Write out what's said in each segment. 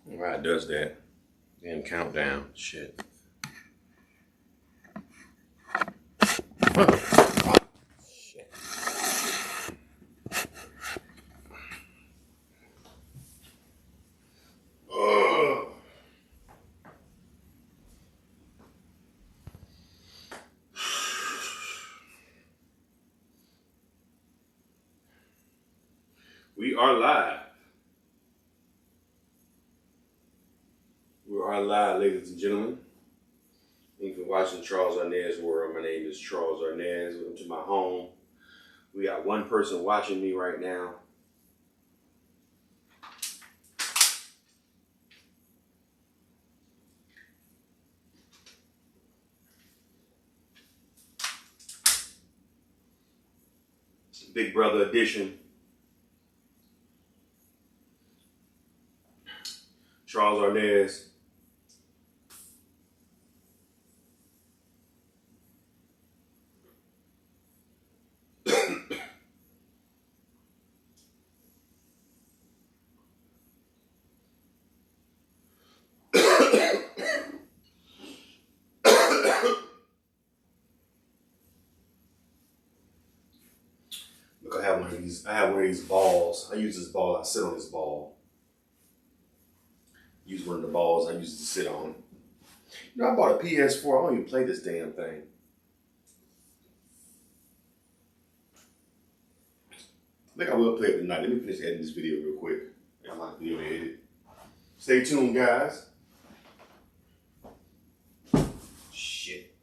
Why it does that? Then countdown. Shit. Shit. Ugh. We are live. We are live, ladies and gentlemen. Thank you for watching Charles Arnes World. My name is Charles Arnes. Welcome to my home. We got one person watching me right now. Big Brother edition. Charles Arnes. Look, I have one of these balls. I use this ball. I sit on this ball. Use one of the balls I use it to sit on. You know, I bought a PS4. I don't even play this damn thing. I think I will play it tonight. Let me finish editing this video real quick. I got my video to edit. Stay tuned, guys. Shit.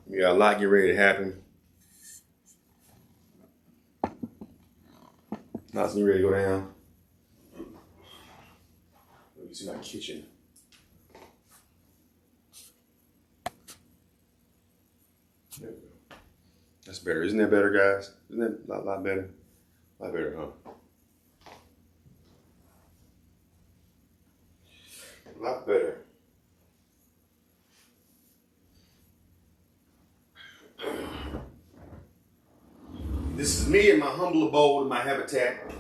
We got a lot getting ready to happen. Lots getting ready to go down. Let me see my kitchen. There we go. That's better. Isn't that better, guys? Isn't that a lot better? A lot better, huh? A lot better. This is me in my humble abode in my habitat.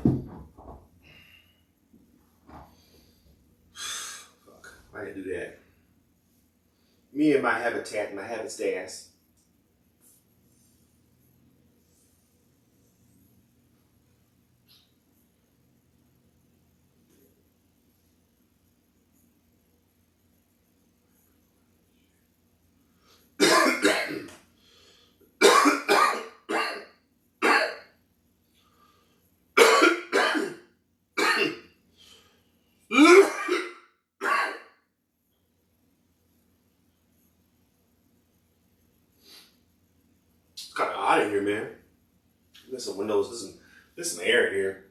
Fuck, why did I do that? Me in my habitat, my habitats. It's kind of hot in here, man. There's some windows. There's some air in here.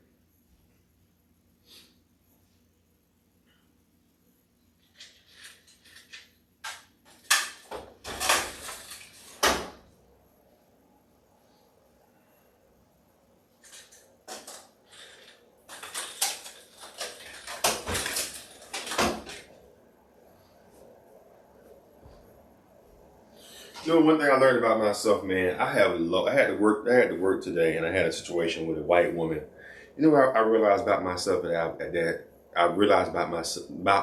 You know, one thing I learned about myself, man, I had to work today, and I had a situation with a white woman. You know what I realized about myself that I realized about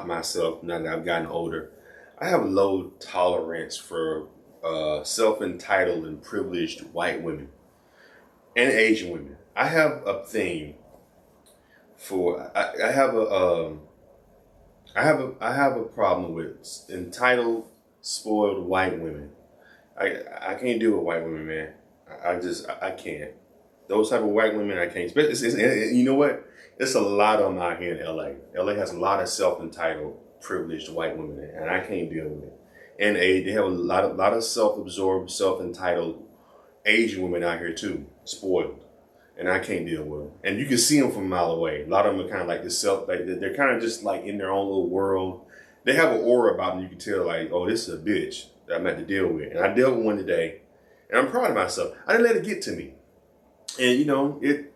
myself now that I've gotten older. I have low tolerance for self-entitled and privileged white women and Asian women. I have a thing for I have a problem with entitled, spoiled white women. I can't deal with white women, man. I can't. Those type of white women, I can't. You know what? It's a lot of them out here in LA. LA has a lot of self-entitled, privileged white women, and I can't deal with it. And they have a lot of self-absorbed, self-entitled Asian women out here too, spoiled, and I can't deal with them. And you can see them from a mile away. A lot of them are kind of like they're kind of just like in their own little world. They have an aura about them. You can tell, like, oh, this is a bitch that I'm at to deal with. And I dealt with one today, and I'm proud of myself. I didn't let it get to me. And, you know, it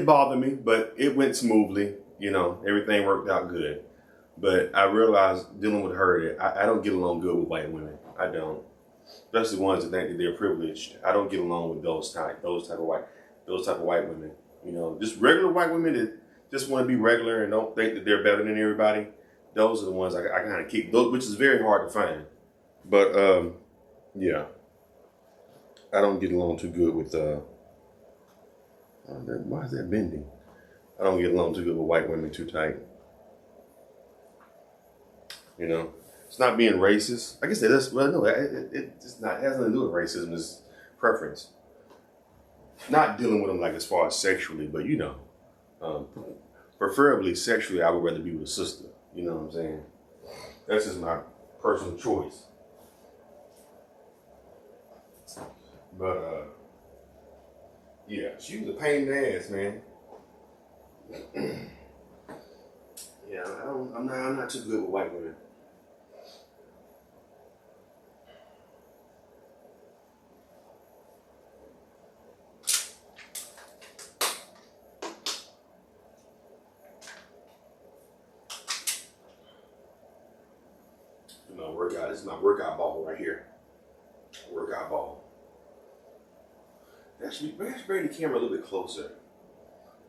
bothered me, but it went smoothly. You know, everything worked out good. But I realized dealing with her that I don't get along good with white women. I don't. Especially ones that think that they're privileged. I don't get along with those type of white women. You know, just regular white women that just want to be regular and don't think that they're better than everybody. Those are the ones I kind of keep, those, which is very hard to find. But yeah, I don't get along too good with. Why is that bending? I don't get along too good with white women too tight. You know, it's not being racist. I guess it is. Well, no, it's not. It has nothing to do with racism. It's preference. Not dealing with them like as far as sexually, but you know, preferably sexually, I would rather be with a sister. You know what I'm saying? That's just my personal choice. But yeah, she was a pain in the ass, man. Yeah, I'm not too good with white women. My workout. This is my workout ball right here. Workout ball. Actually, bring the camera a little bit closer.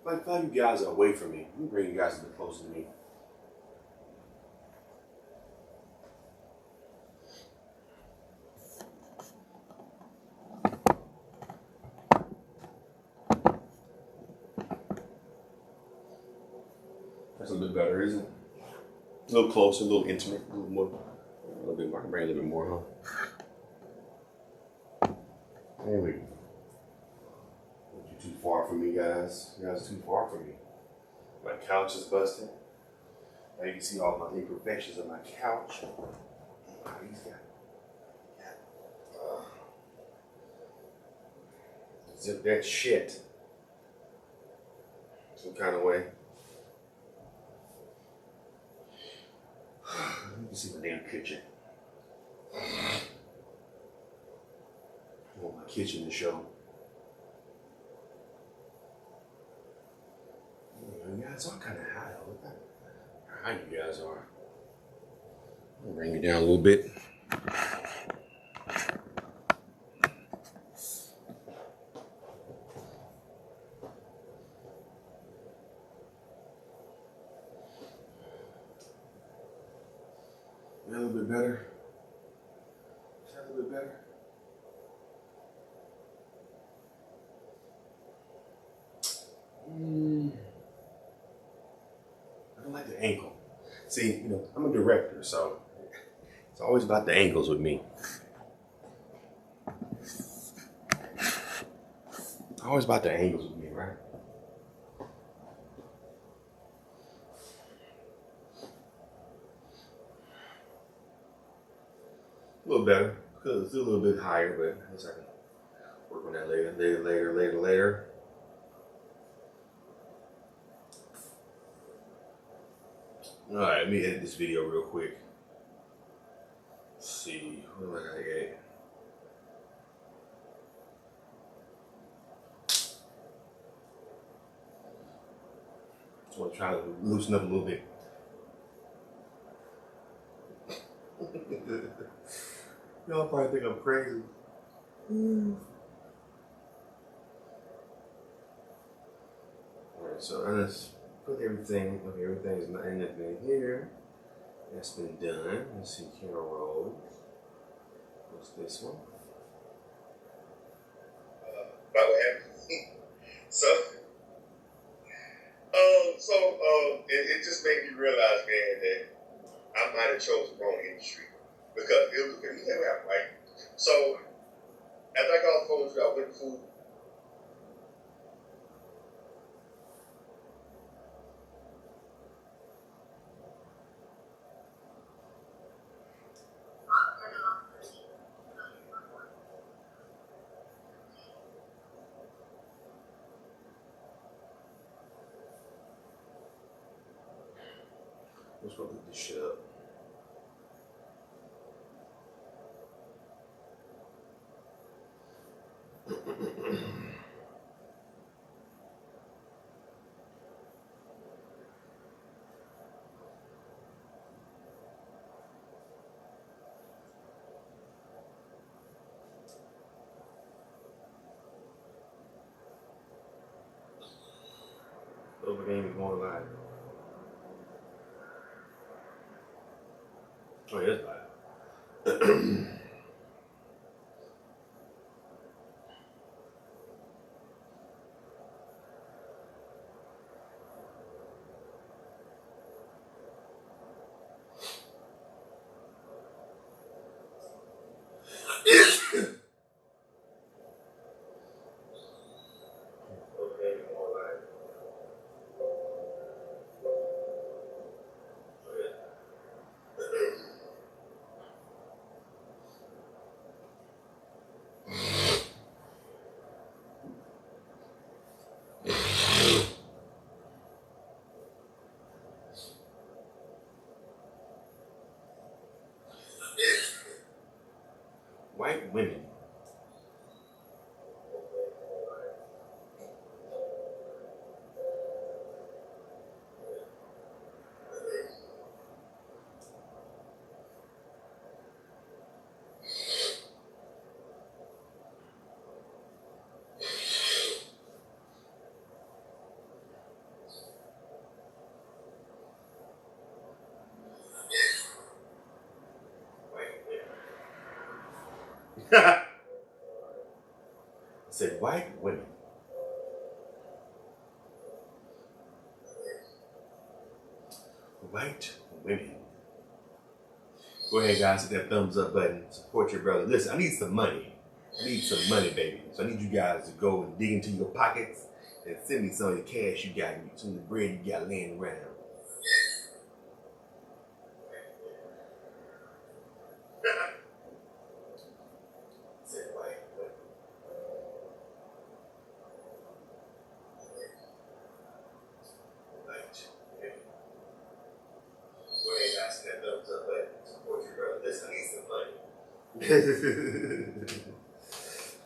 Like, five you guys are away from me. Let me bring you guys a bit closer to me. That's a little bit better, isn't it? A little closer, a little intimate, a little more. A little bit more. I can bring a little bit more, huh? There we go. Too far from me, guys. You guys are too far from me. My couch is busted. Now you can see all my imperfections on my couch. He's got zip that shit some kind of way. You can see my damn kitchen. I want my kitchen to show. You guys are kind of high. Look at how high you guys are. I'll bring you down a little bit. A little bit better. Is that a little bit better? I don't like the ankle. See, you know, I'm a director, so it's always about the ankles with me. Always about the angles with me, right? A little better. It's a little bit higher, but I guess I can work on that later. All right, let me edit this video real quick. Let's see, what do I gotta edit? Just want to try to loosen up a little bit. Y'all probably think I'm crazy. Alright, so I just put everything, okay, everything's not in here. That's been done. Let's see, camera roll. What's this one? About what happened? It just made me realize, man, that I might have chosen the wrong industry. Because it was right? So after I got off the phone with you, I went to food. Let's go look this shit up. game is going live. Oh, yeah, it's live. White women. I said white women. White women. Go ahead, guys, hit that thumbs up button. Support your brother. Listen, I need some money. I need some money, baby. So I need you guys to go and dig into your pockets and send me some of the cash you got, some of the bread you got laying around.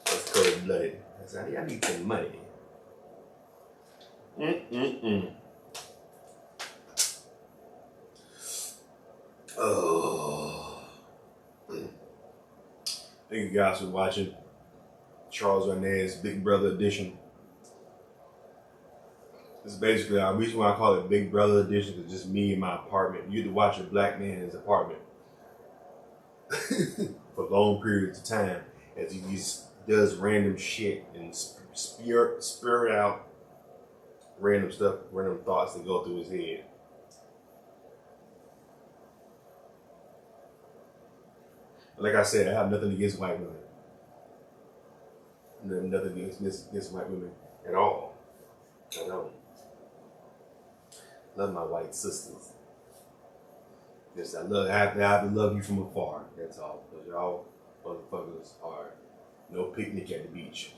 That's cold blooded. I need some money. Oh. Thank you guys for watching Charles Arnes Big Brother Edition. It's basically the reason why I call it Big Brother Edition is just me in my apartment. You get to watch a black man in his apartment for long periods of time as he just does random shit and spur out random stuff, random thoughts that go through his head. Like I said, I have nothing against white women. Nothing against white women at all. I don't. Love my white sisters. Yes, I have to love you from afar. That's all. Because y'all motherfuckers are no picnic at the beach.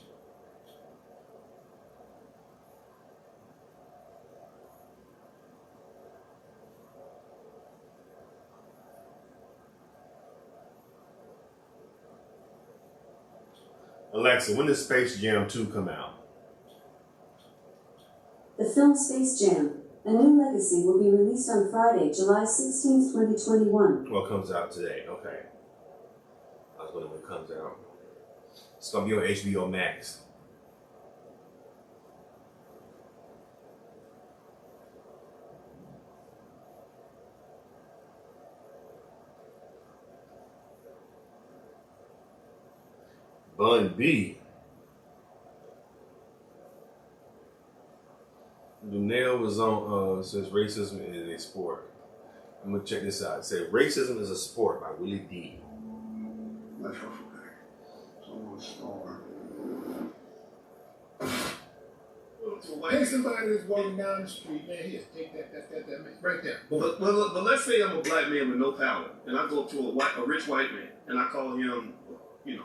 Alexa, when does Space Jam 2 come out? The film Space Jam: A New Legacy will be released on Friday, July 16, 2021. Well, it comes out today. Okay. I was wondering when it comes out. It's going to be on HBO Max. Bun B. Lunel was on, says racism is a sport. I'm going to check this out. It says Racism is a Sport by Willie D. Let's go for that. So star. Hey, somebody that's walking down the street, man, here, take that, right there. But let's say I'm a black man with no power, and I go up to a rich white man, and I call him,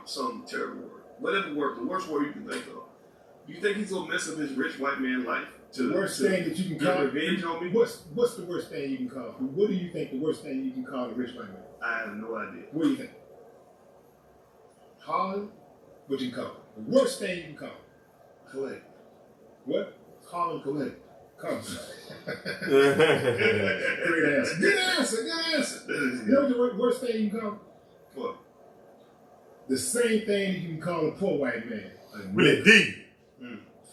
some terrible word. Whatever word, the worst word you can think of. You think he's gonna mess up his rich white man life? The worst thing that you can call revenge on me? What's the worst thing you can call him? What do you think the worst thing you can call a rich white man? I have no idea. What do you think? Harlan? What you call him? The worst thing you can call him? Collect. What? Harlan Collect. Come. Great answer. Good answer. You know what the worst thing you can call him? What? The same thing that you can call a poor white man. Willie D.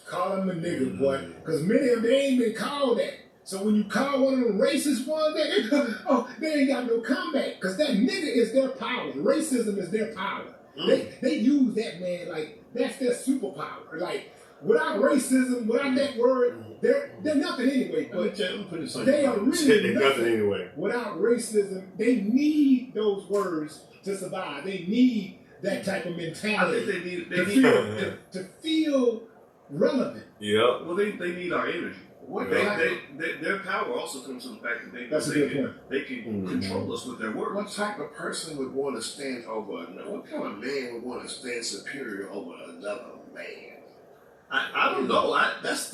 Call them a nigga, boy. Because many of them, they ain't been called that. So when you call one of them racist ones, they ain't got no comeback. Because that nigga is their power. Racism is their power. They use that, man, like, that's their superpower. Like, without racism, without that word, they're nothing anyway. But they are really nothing anyway. Without racism, they need those words to survive. They need that type of mentality. I think they need to feel relevant. Yeah. Well, they need our energy. Their power also comes from the fact that they can control us with their words. What type of person would want to stand over another? What kind of man would want to stand superior over another man? I don't know. That's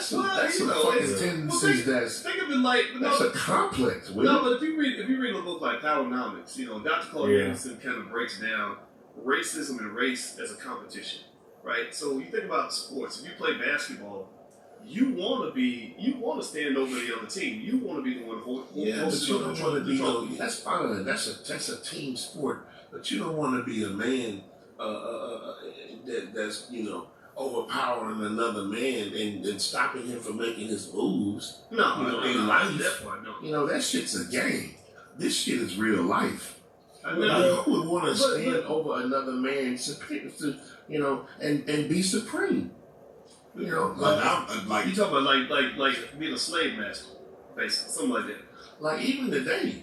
some fucking tendencies. Think of it like that's a complex. No, but if you read a book like Powernomics, Dr. Clark Anderson kind of breaks down racism and race as a competition, right? So you think about sports. If you play basketball, you want to stand over the other team. You want to be the one who but you don't want to be. That's fine. That's a team sport. But you don't want to be a man that's overpowering another man and stopping him from making his moves. In life. That shit's a game. This shit is real life. Who would want to stand over another man, and be supreme? You talking about like being a slave master, basically, something like that. Like even today.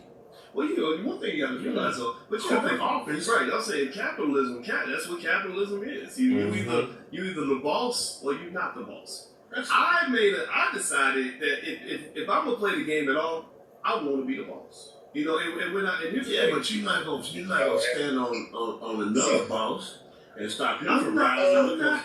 Well, one thing you got to realize, though, but you got to think office, right? I'm saying capitalism. That's what capitalism is. You either the boss or you're not the boss. I decided that if I'm gonna play the game at all, I want to be the boss. And we're not. But you're not gonna stand on another boss. And stop him from rising. I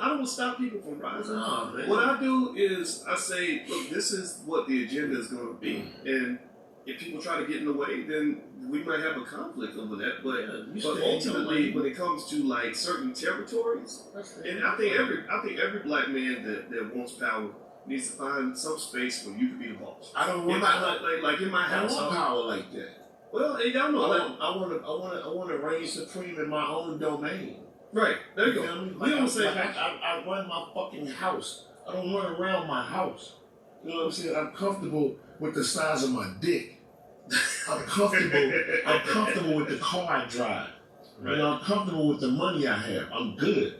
don't stop people from rising. What I do is I say, look, this is what the agenda is going to be, and if people try to get in the way, then we might have a conflict over that. But ultimately, when it comes to like certain territories, and I think every black man that wants power needs to find some space where you can be the boss. I don't want like in my house. I want power like that. Well, y'all know. I want to reign supreme in my own domain. Right. There you go. I run my fucking house. I don't run around my house. You know what I'm saying? I'm comfortable with the size of my dick. I'm comfortable with the car I drive. Right. I'm comfortable with the money I have. I'm good.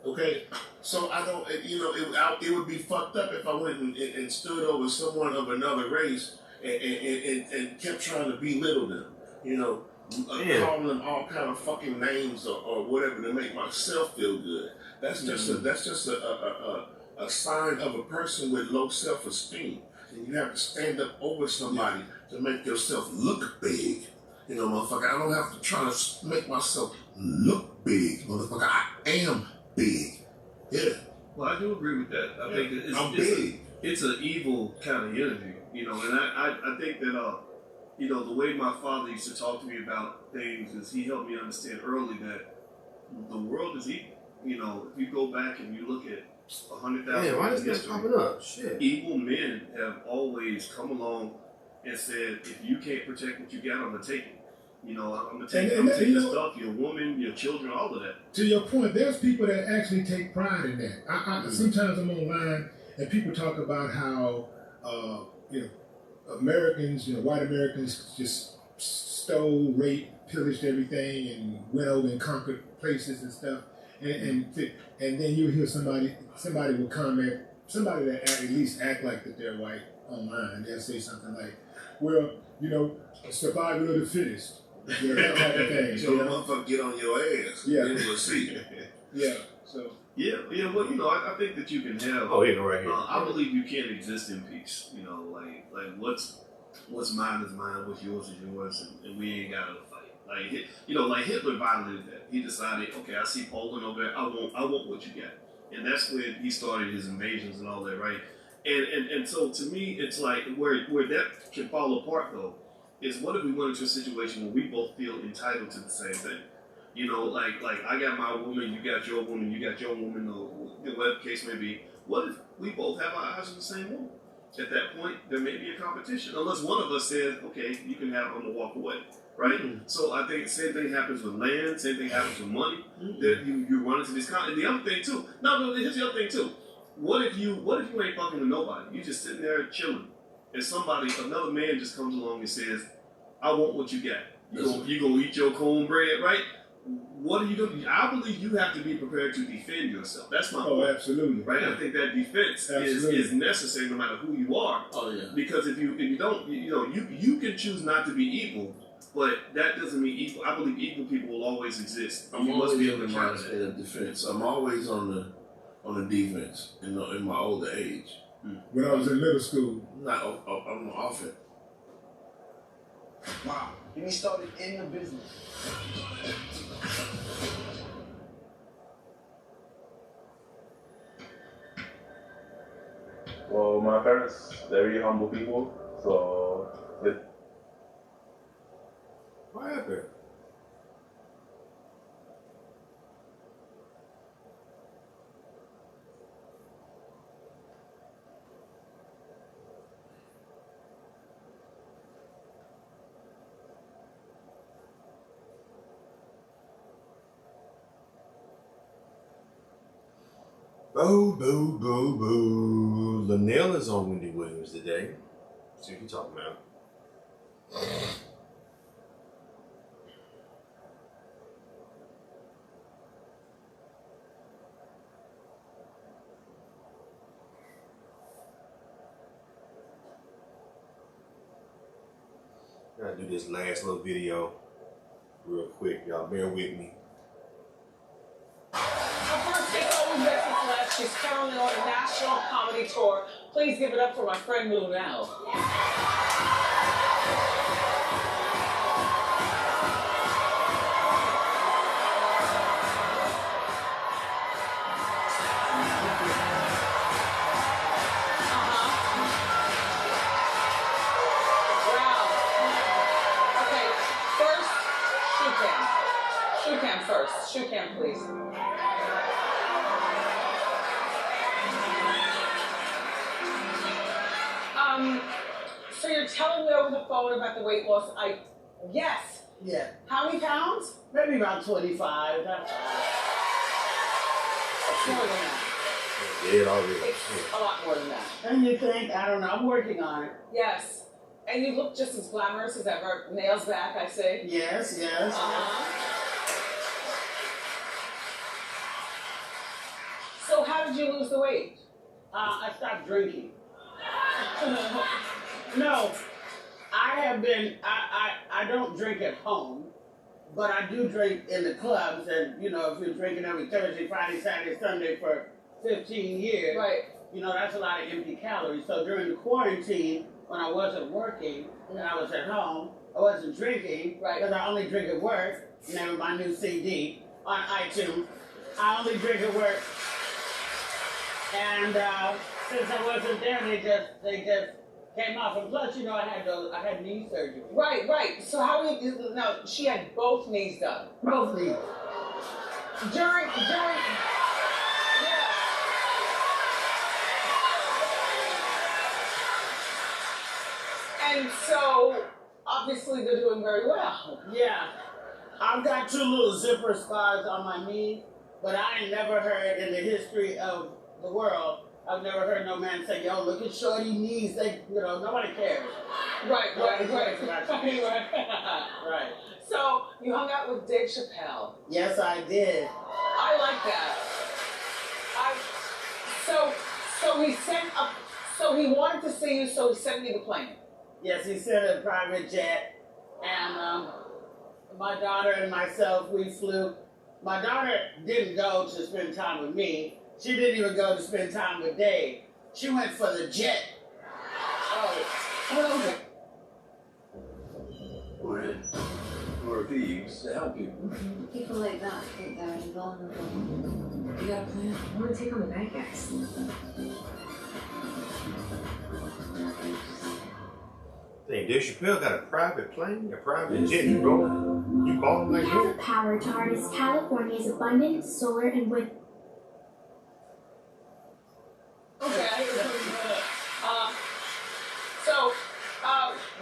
Okay? So I don't, it would be fucked up if I went and stood over someone of another race and kept trying to belittle them, calling them all kind of fucking names or whatever to make myself feel good. That's just a sign of a person with low self-esteem. And you have to stand up over somebody to make yourself look big. Motherfucker, I don't have to try to make myself look big, motherfucker. I am big. Yeah. Well, I do agree with that. I think I'm big. It's an evil kind of energy, and I think that, the way my father used to talk to me about things is he helped me understand early that the world is evil. If you go back and you look at 100,000 why is that popping up? Shit. Evil men have always come along and said, if you can't protect what you got, I'm going to take it. I'm going to take your stuff, your woman, your children, all of that. To your point, there's people that actually take pride in that. Sometimes I'm online and people talk about how, Americans, white Americans just stole, raped, pillaged everything and went over and conquered places and stuff. And then you hear somebody will comment, somebody that at least act like that they're white online, they'll say something like, well, survival of the fittest. That type of thing. So the motherfucker get on your ass. Yeah. Then we'll see. Yeah. So. Yeah. Well, I think that you can have. Oh, right here. I believe you can exist in peace. Like what's mine is mine, what's yours is yours, and we ain't gotta fight. Like Hitler violated that. He decided, okay, I see Poland over there. I want what you got, and that's when he started his invasions and all that, right? And so to me, it's like where that can fall apart though is what if we went into a situation where we both feel entitled to the same thing? Like I got my woman, you got your woman, or whatever the case may be. What if we both have our eyes on the same woman? At that point, there may be a competition, unless one of us says, okay, you can have them to walk away. right? So I think same thing happens with land, same thing happens with money. That you run into this kind. And the other thing too. No, here's the other thing too. What if you ain't fucking with nobody? You just sitting there chilling, and another man just comes along and says, "I want what you got. You gonna eat your cornbread, right?" What are you doing? I believe you have to be prepared to defend yourself. That's my point. Absolutely. Right? I think that defense is necessary no matter who you are. Oh yeah. Because if you don't, you can choose not to be equal, but that doesn't mean equal. I believe equal people will always exist. I'm You always must be in able the to counter that. mindset of defense. I'm always on the defense in my older age. When I was in middle school. Not I'm off it. Wow. And he started in the business. Well, my parents, very humble people, so What happened? Boo, boo, boo, boo. Linnell is on Wendy Williams today. See what you talking about. Gotta do this last little video real quick. Y'all bear with me. First, it's always Betsy Celeste. She's currently on a national comedy tour. Please give it up for my friend Lunel. First, shoe cam, please. So you're telling me over the phone about the weight loss? Yes. Yeah. How many pounds? Maybe about 25. That's more than that. Yeah, already. It's a lot more than that. And you think, I don't know, I'm working on it. Yes. And you look just as glamorous as ever. Nails back, I say. Yes, yes. So how did you lose the weight? I stopped drinking. No, I don't drink at home, but I do drink in the clubs. And, if you're drinking every Thursday, Friday, Saturday, Sunday for 15 years, right? That's a lot of empty calories. So during the quarantine, when I wasn't working and I was at home, I wasn't drinking, right? Because I only drink at work. Name of my new CD on iTunes. I only drink at work. And since I wasn't there, they just came off. And plus, I had knee surgery. Right. So now she had both knees done. Both knees. During. And so, obviously, they're doing very well. Yeah. I've got 2 little zipper scars on my knee, but I ain't never heard in the history of the world, I've never heard no man say, yo, look at shorty knees. Nobody cares. Right. Right. So, you hung out with Dave Chappelle. Yes, I did. I like that. So he wanted to see you, so he sent me the plane. Yes, he sent a private jet, and my daughter and myself, we flew. My daughter didn't go to spend time with me. She didn't even go to spend time with Dave. She went for the jet. Oh, We're thieves to help people. People like that think they're invulnerable. You got a plan? I want to take on the bad guys. Dang, Dave Chappelle got a private plane, a private jet. You bought him like We have that? the power to harness California's abundant solar and wind. okay. So,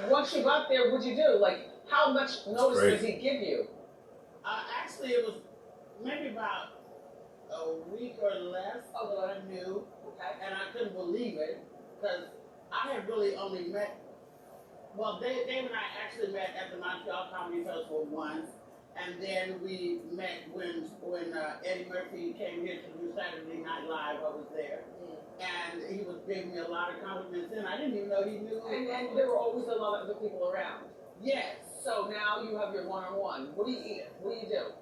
once you got there, what'd you do? Like, How much notice does he give you? Actually, it was maybe about a week or less that I knew, and I couldn't believe it because I had really only met. Well, Dave and I actually met at the Montreal Comedy Festival once, and then we met when Eddie Murphy came here to do Saturday Night Live. I was there, and he was giving me a lot of compliments, and I didn't even know he knew. And there were always a lot of other people around. Yes. So now you have your one-on-one. What do you eat? What do you do?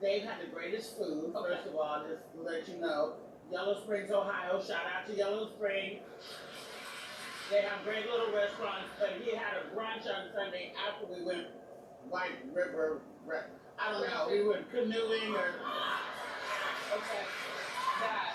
Dave had the greatest food. First of all, just to let you know, Yellow Springs, Ohio. Shout out to Yellow Springs. They have great little restaurants, but he had a brunch on Sunday after we went White River. I don't know. We were canoeing or. Okay. That.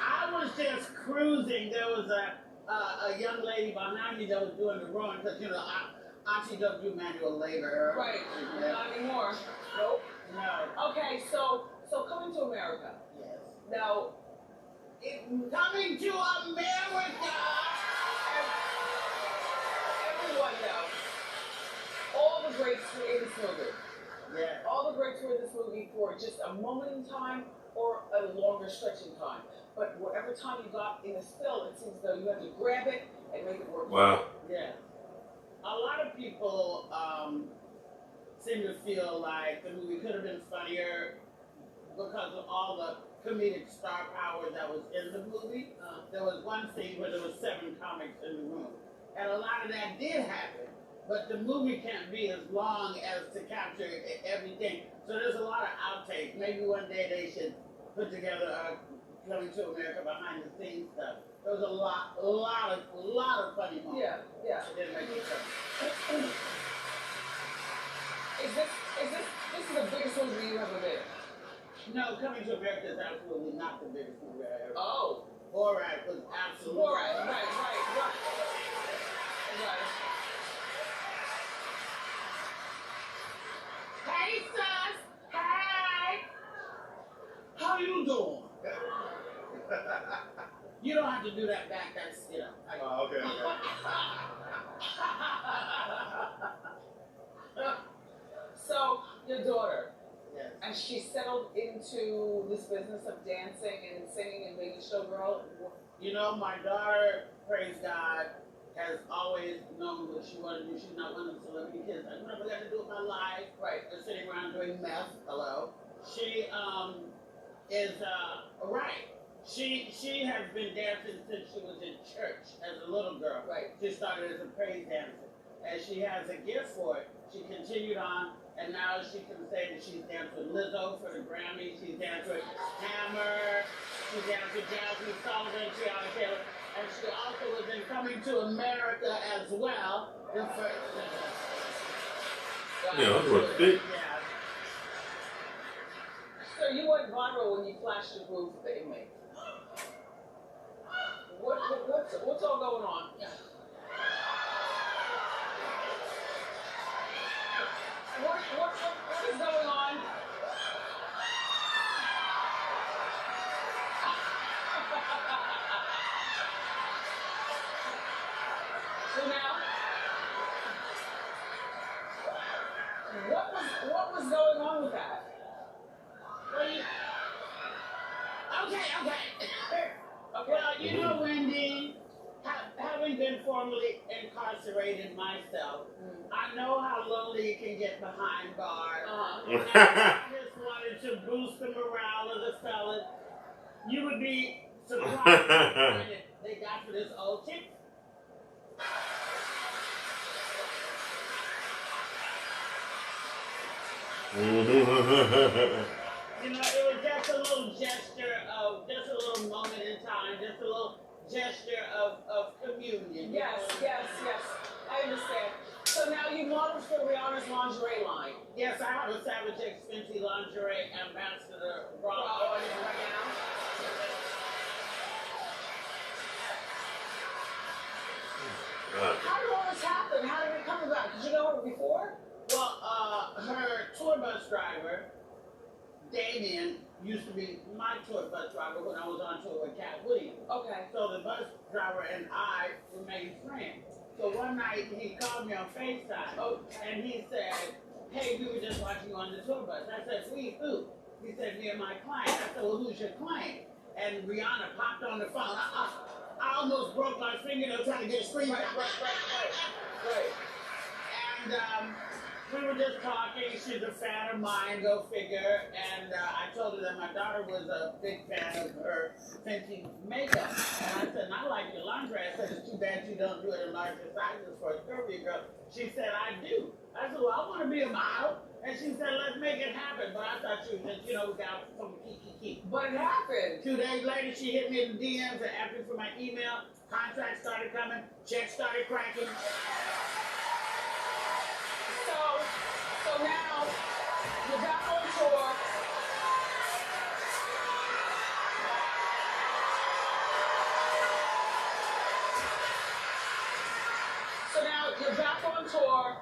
I was just cruising. There was a young lady behind me that was doing the rowing because Auntie don't do manual labor. Right. Not anymore. Nope. No. Okay. So coming to America. Yes. Now. Coming to America! Everyone knows all the greats were in this movie. Yeah. All the greats were in this movie for just a moment in time or a longer stretch in time. But whatever time you got in this film, it seems as though you had to grab it and make it work. Wow. Yeah. A lot of people seem to feel like the movie could have been funnier because of all the comedic star power that was in the movie. There was one scene where there was 7 comics in the room. And a lot of that did happen. But the movie can't be as long as to capture everything. So there's a lot of outtakes. Maybe one day they should put together a Coming to America behind the scenes stuff. There was a lot of funny moments. Yeah. It didn't make any sense. This is the biggest movie you ever made? No, Coming to America is absolutely not the biggest movie I ever. Oh. Borat was absolutely. Borat, right. Hey, sis. Hey. How you doing? You don't have to do that back. That's, Okay. So, your daughter. Yes. And she settled into this business of dancing and singing and being a showgirl. My daughter, praise God, has always known what she wanted to do. She's not one of the celebrity kids. Like, what have I got to do with my life? Right. Just sitting around doing meth. Hello. She is right. She has been dancing since she was in church as a little girl. Right. She started as a praise dancer. And she has a gift for it. She continued on, and now she can say that she's danced with Lizzo for the Grammy. She's danced with Hammer. She's danced with Jasmine Sullivan, Tiana Taylor. And she also was in Coming to America as well. Yeah, that's what it is. Yeah. So you went viral when you flashed the groove for the inmate. What's all going on? What is going on? So now, what was going on with that? Well, Wendy, having been formerly incarcerated myself, I know how lonely it can get behind bars. And I just wanted to boost the morale of the fellas. You would be surprised what they got for this old chick. It was just a little gesture of, just a little moment in time, just a little gesture of communion. Yes. I understand. So now you model for Rihanna's lingerie line. Yes, I have a Savage X Fenty lingerie ambassador bra on it right now. How did all this happen? How did it come about? Did you know her before? Well, her tour bus driver, Damien, used to be my tour bus driver when I was on tour with Cat Williams. Okay. So the bus driver and I were made friends. So one night he called me on FaceTime, and he said, "Hey, we were just watching you on the tour bus." I said, "Who?" He said, "Me and my client." I said, "Well, who's your client?" And Rihanna popped on the phone. I almost broke my fingernail trying to get a screen. Right. And we were just talking. She's a fan of mine, go figure. And I told her that my daughter was a big fan of her Fenty makeup. And I said, "I like your lingerie." I said, "It's too bad you don't do it in larger sizes for a curvy girl." She said, "I do." I said, "Well, I want to be a model." And she said, "Let's make it happen." But I thought she was just, without some kiki. But it happened. 2 days later, she hit me in the DMs and asked me for my email. Contracts started coming. Checks started cracking. So now you're back on tour. So now you're back on tour,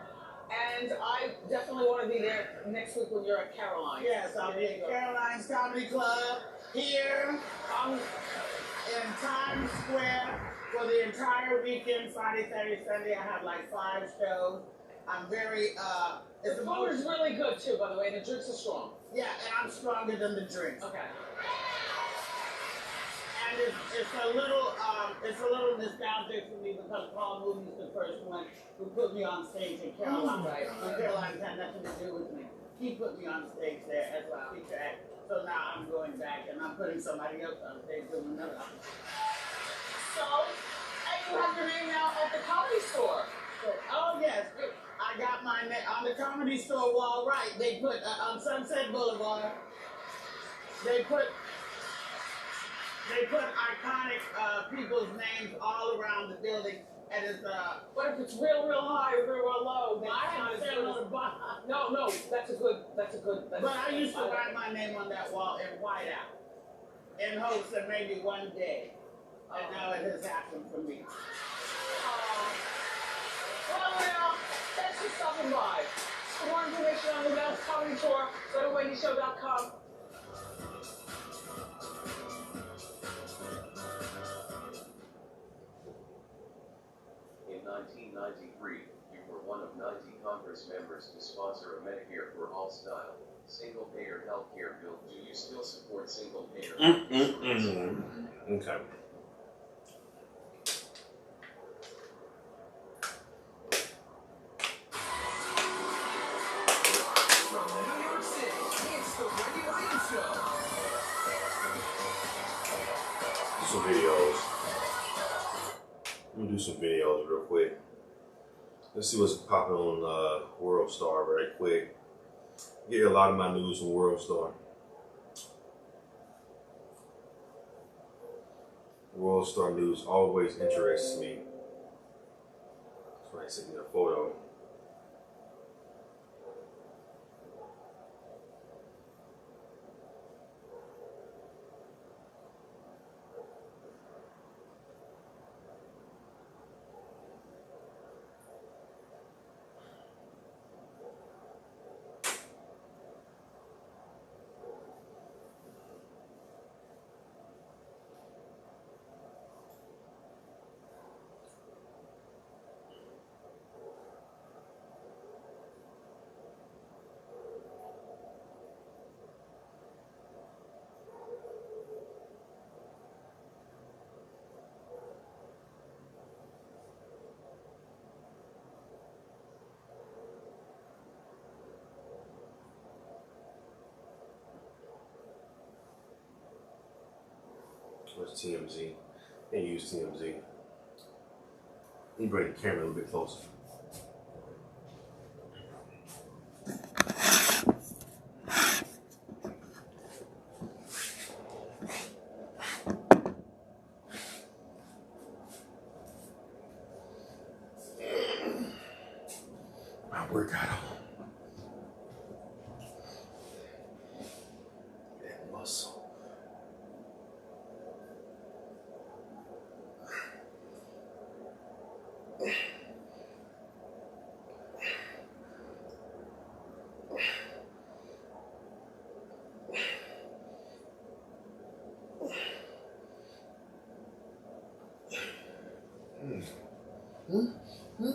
and I definitely want to be there next week when you're at Caroline's. Yes, I'll be at Caroline's Comedy Club here in Times Square for the entire weekend, Friday, Saturday, Sunday. I have like 5 shows. I'm very, the food is really good too, by the way, and the drinks are strong. Yeah, and I'm stronger than the drinks. Okay. And it's a little nostalgic for me because Paul Mooney's the first one who put me on stage in Carolina. Right. Carolina had nothing to do with me. He put me on stage there as a feature act. So now I'm going back and I'm putting somebody else on stage doing another. So, and you have your name now at the Comedy Store. Oh yes, I got my name on the Comedy Store wall. Right, they put on Sunset Boulevard. They put iconic people's names all around the building, and it's What if it's real high or real low? Then I have to on the bottom. No, that's a good. But I used to write my name on that wall in whiteout, in hopes that maybe one day, and now it has happened for me. Well, thanks for stopping by. For more information on the Mel's Comedy Tour, go to wendyshow.com. In 1993, you were one of 90 Congress members to sponsor a Medicare for All style, single-payer healthcare bill. Do you still support single-payer healthcare? Okay. Some videos. Let me do some videos real quick. Let's see what's popping on World Star very quick. Get a lot of my news from World Star. World Star News always interests me. Somebody sent me a photo. Where's TMZ? Can't use TMZ. Let me bring the camera a little bit closer. My workout on. That muscle. That's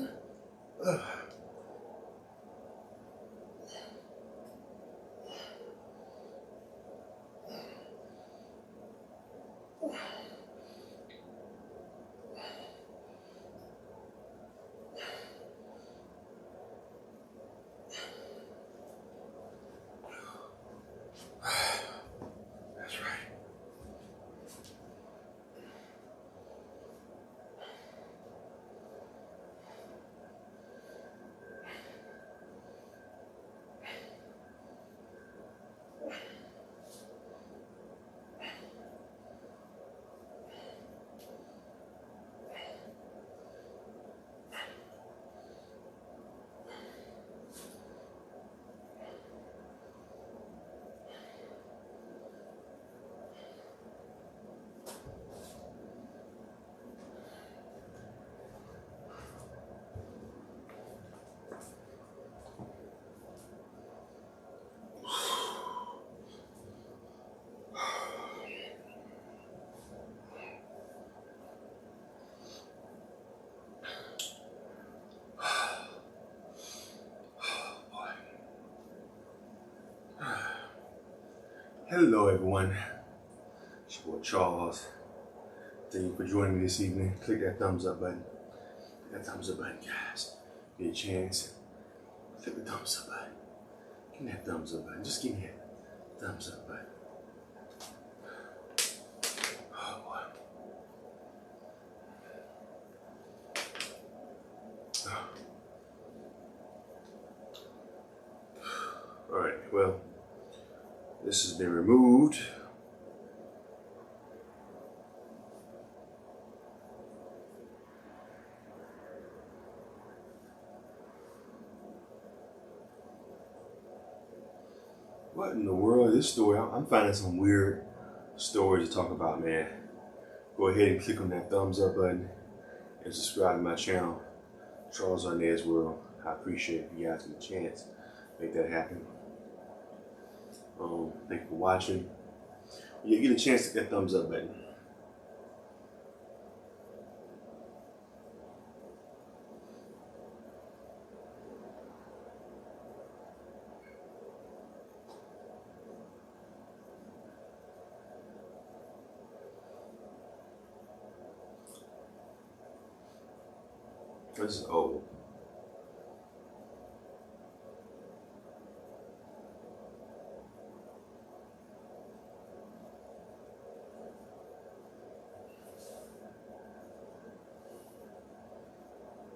right. Hello, everyone. It's your boy Charles. Thank you for joining me this evening. Click that thumbs up button. Click that thumbs up button, guys. Get a chance. Click the thumbs up button. Give me that thumbs up button. Just give me that thumbs up button. Oh, boy. All right, well, this has been removed. What in the world is this story? I'm finding some weird stories to talk about, man. Go ahead and click on that thumbs up button and subscribe to my channel, Charles Arnes World. I appreciate if you guys get a chance to make that happen. Thank you for watching. You get a chance to hit that thumbs up button. This is old.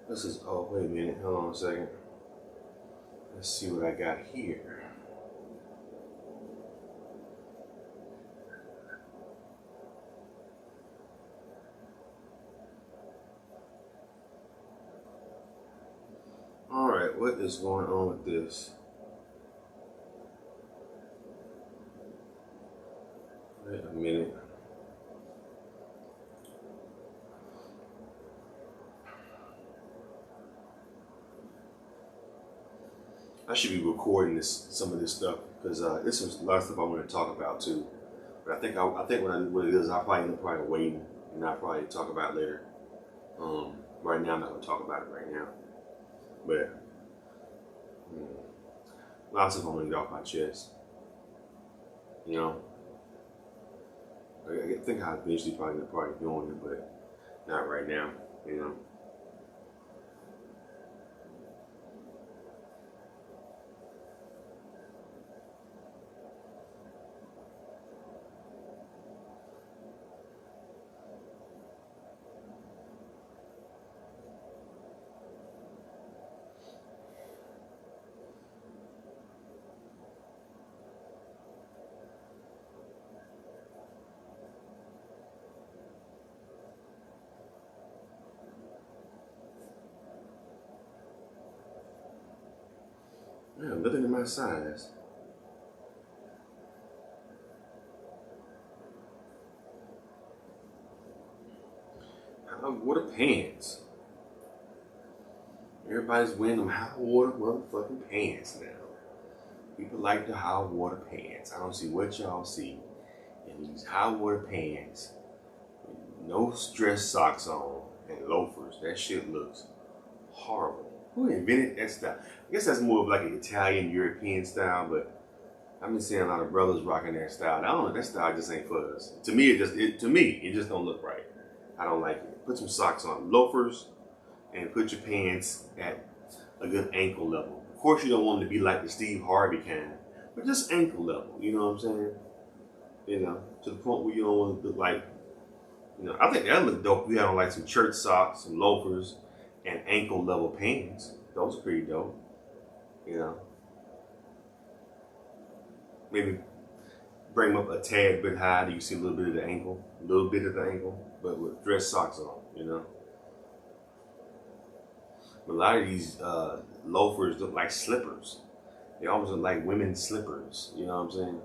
This is, oh, wait a minute, hold on a second. Let's see what I got here. All right, what is going on with this? Wait a minute. I should be recording some of this stuff because this is a lot of stuff I want to talk about too. But I think what it is, I'll probably end up waiting and I'll probably talk about it later. Right now, I'm not going to talk about it right now. But lots of stuff I want to get off my chest. You know, I think I'll eventually probably doing it, but not right now. You know. Yeah, nothing in my size. Hot water pants. Everybody's wearing them hot water motherfucking pants now. People like the hot water pants. I don't see what y'all see in these hot water pants with no dress socks on and loafers. That shit looks Horrible. Who invented that style? I guess that's more of like an Italian, European style, but I've been seeing a lot of brothers rocking that style. I don't know, that style just ain't for us. To me, it just don't look right. I don't like it. Put some socks on, loafers, and put your pants at a good ankle level. Of course, you don't want them to be like the Steve Harvey kind, but just ankle level. You know what I'm saying? You know, to the point where you don't want to look like, you know, I think that look dope. We had on like some church socks, some loafers, and ankle level pants. Those are pretty dope. You know, maybe bring them up a tad bit high. You see a little bit of the ankle, but with dress socks on. You know, but a lot of these loafers look like slippers. They almost look like women's slippers. You know what I'm saying?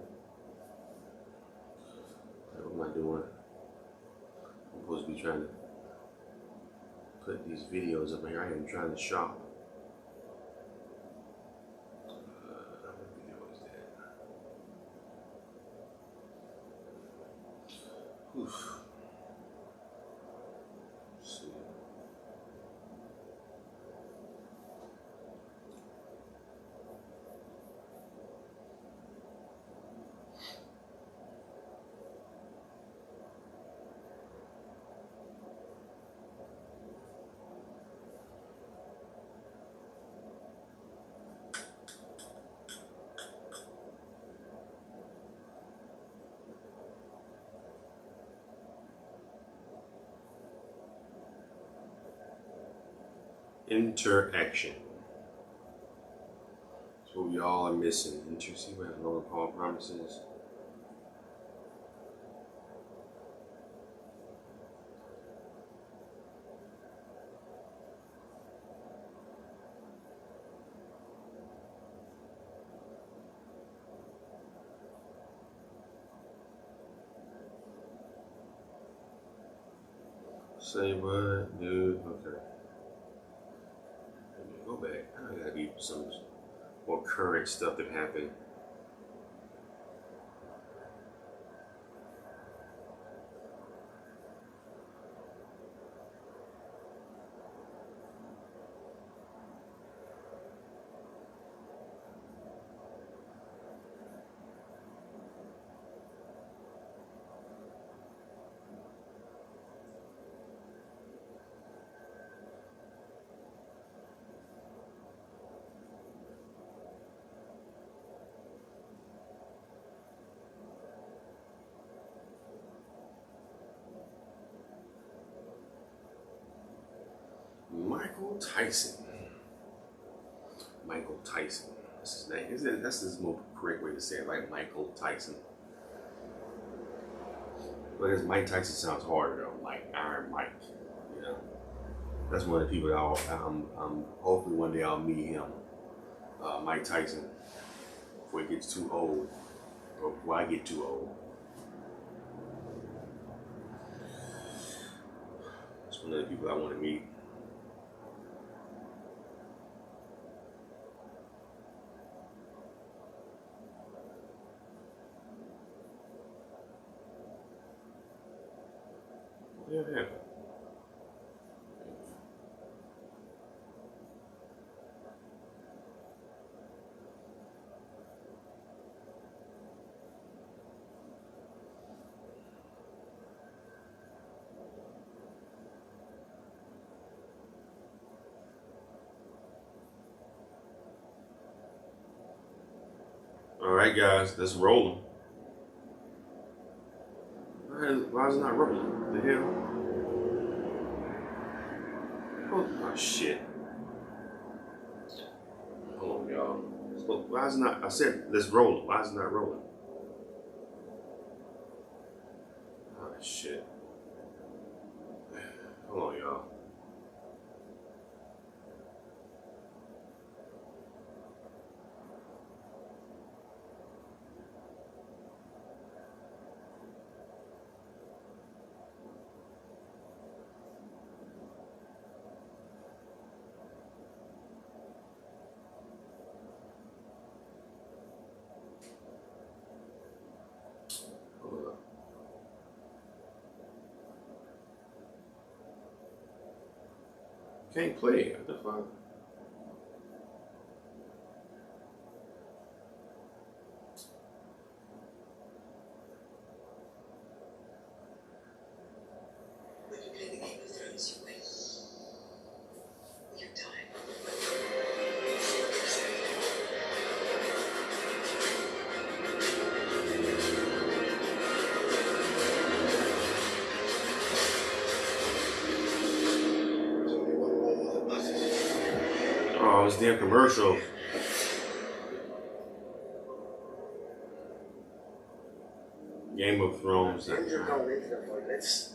What am I doing? I'm supposed to be trying to put these videos up here. I am trying to shop. What video is that? Oof. Let's see. Interaction. That's what we all are missing. See what Logan Paul promises. Say what, dude? Okay. Go back. I gotta be some more current stuff that happened. Michael Tyson. Michael Tyson. That's his name. That's the more correct way to say it, like Michael Tyson. But as Mike Tyson sounds harder though, like Iron Mike. You know, that's one of the people that I'm hopefully one day I'll meet him, Mike Tyson, before he gets too old, or before I get too old. That's one of the people I want to meet. Yeah. All right, guys, let's roll them. Why is it not rolling? The hell? Oh shit. Hold on, y'all. So why is it not? I said let's roll it. Why is it not rolling? Oh shit. Hold on, y'all. Can't play it. What the fuck? When you play the Game of Thrones, you win. You die. There's only one law that matters. Oh, it's damn commercial. Game of Thrones. You're going into the fight. Let's.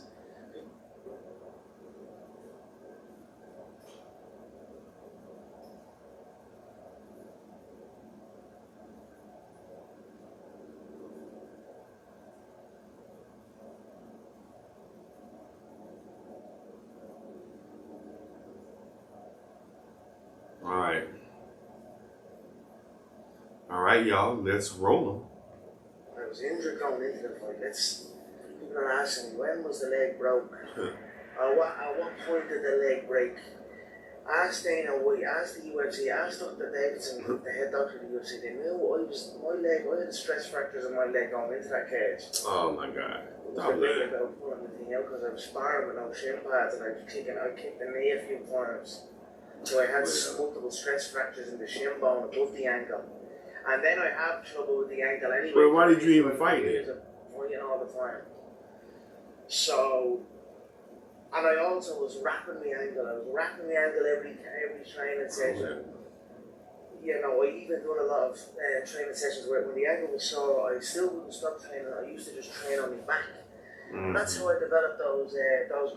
All right, y'all. Let's roll I was injured going into the fight. People are asking me, when was the leg broke? them. At what point did the leg break? Ask Dana White, ask the UFC, ask Dr. Davidson, the head doctor of the UFC. They knew I had stress fractures in my leg going into that cage. Oh my God. It was Stop debated that. about pulling the thing out because I was sparring with no shin pads and I kicked the knee a few times. So I had multiple stress fractures in the shin bone above the ankle. And then I have trouble with the ankle anyway. Well, why did you even fight it? Fighting all the time. So, and I also was wrapping the ankle. I was wrapping the ankle every training session. You know, I even done a lot of training sessions where when the ankle was sore, I still wouldn't stop training. I used to just train on my back. And that's how I developed those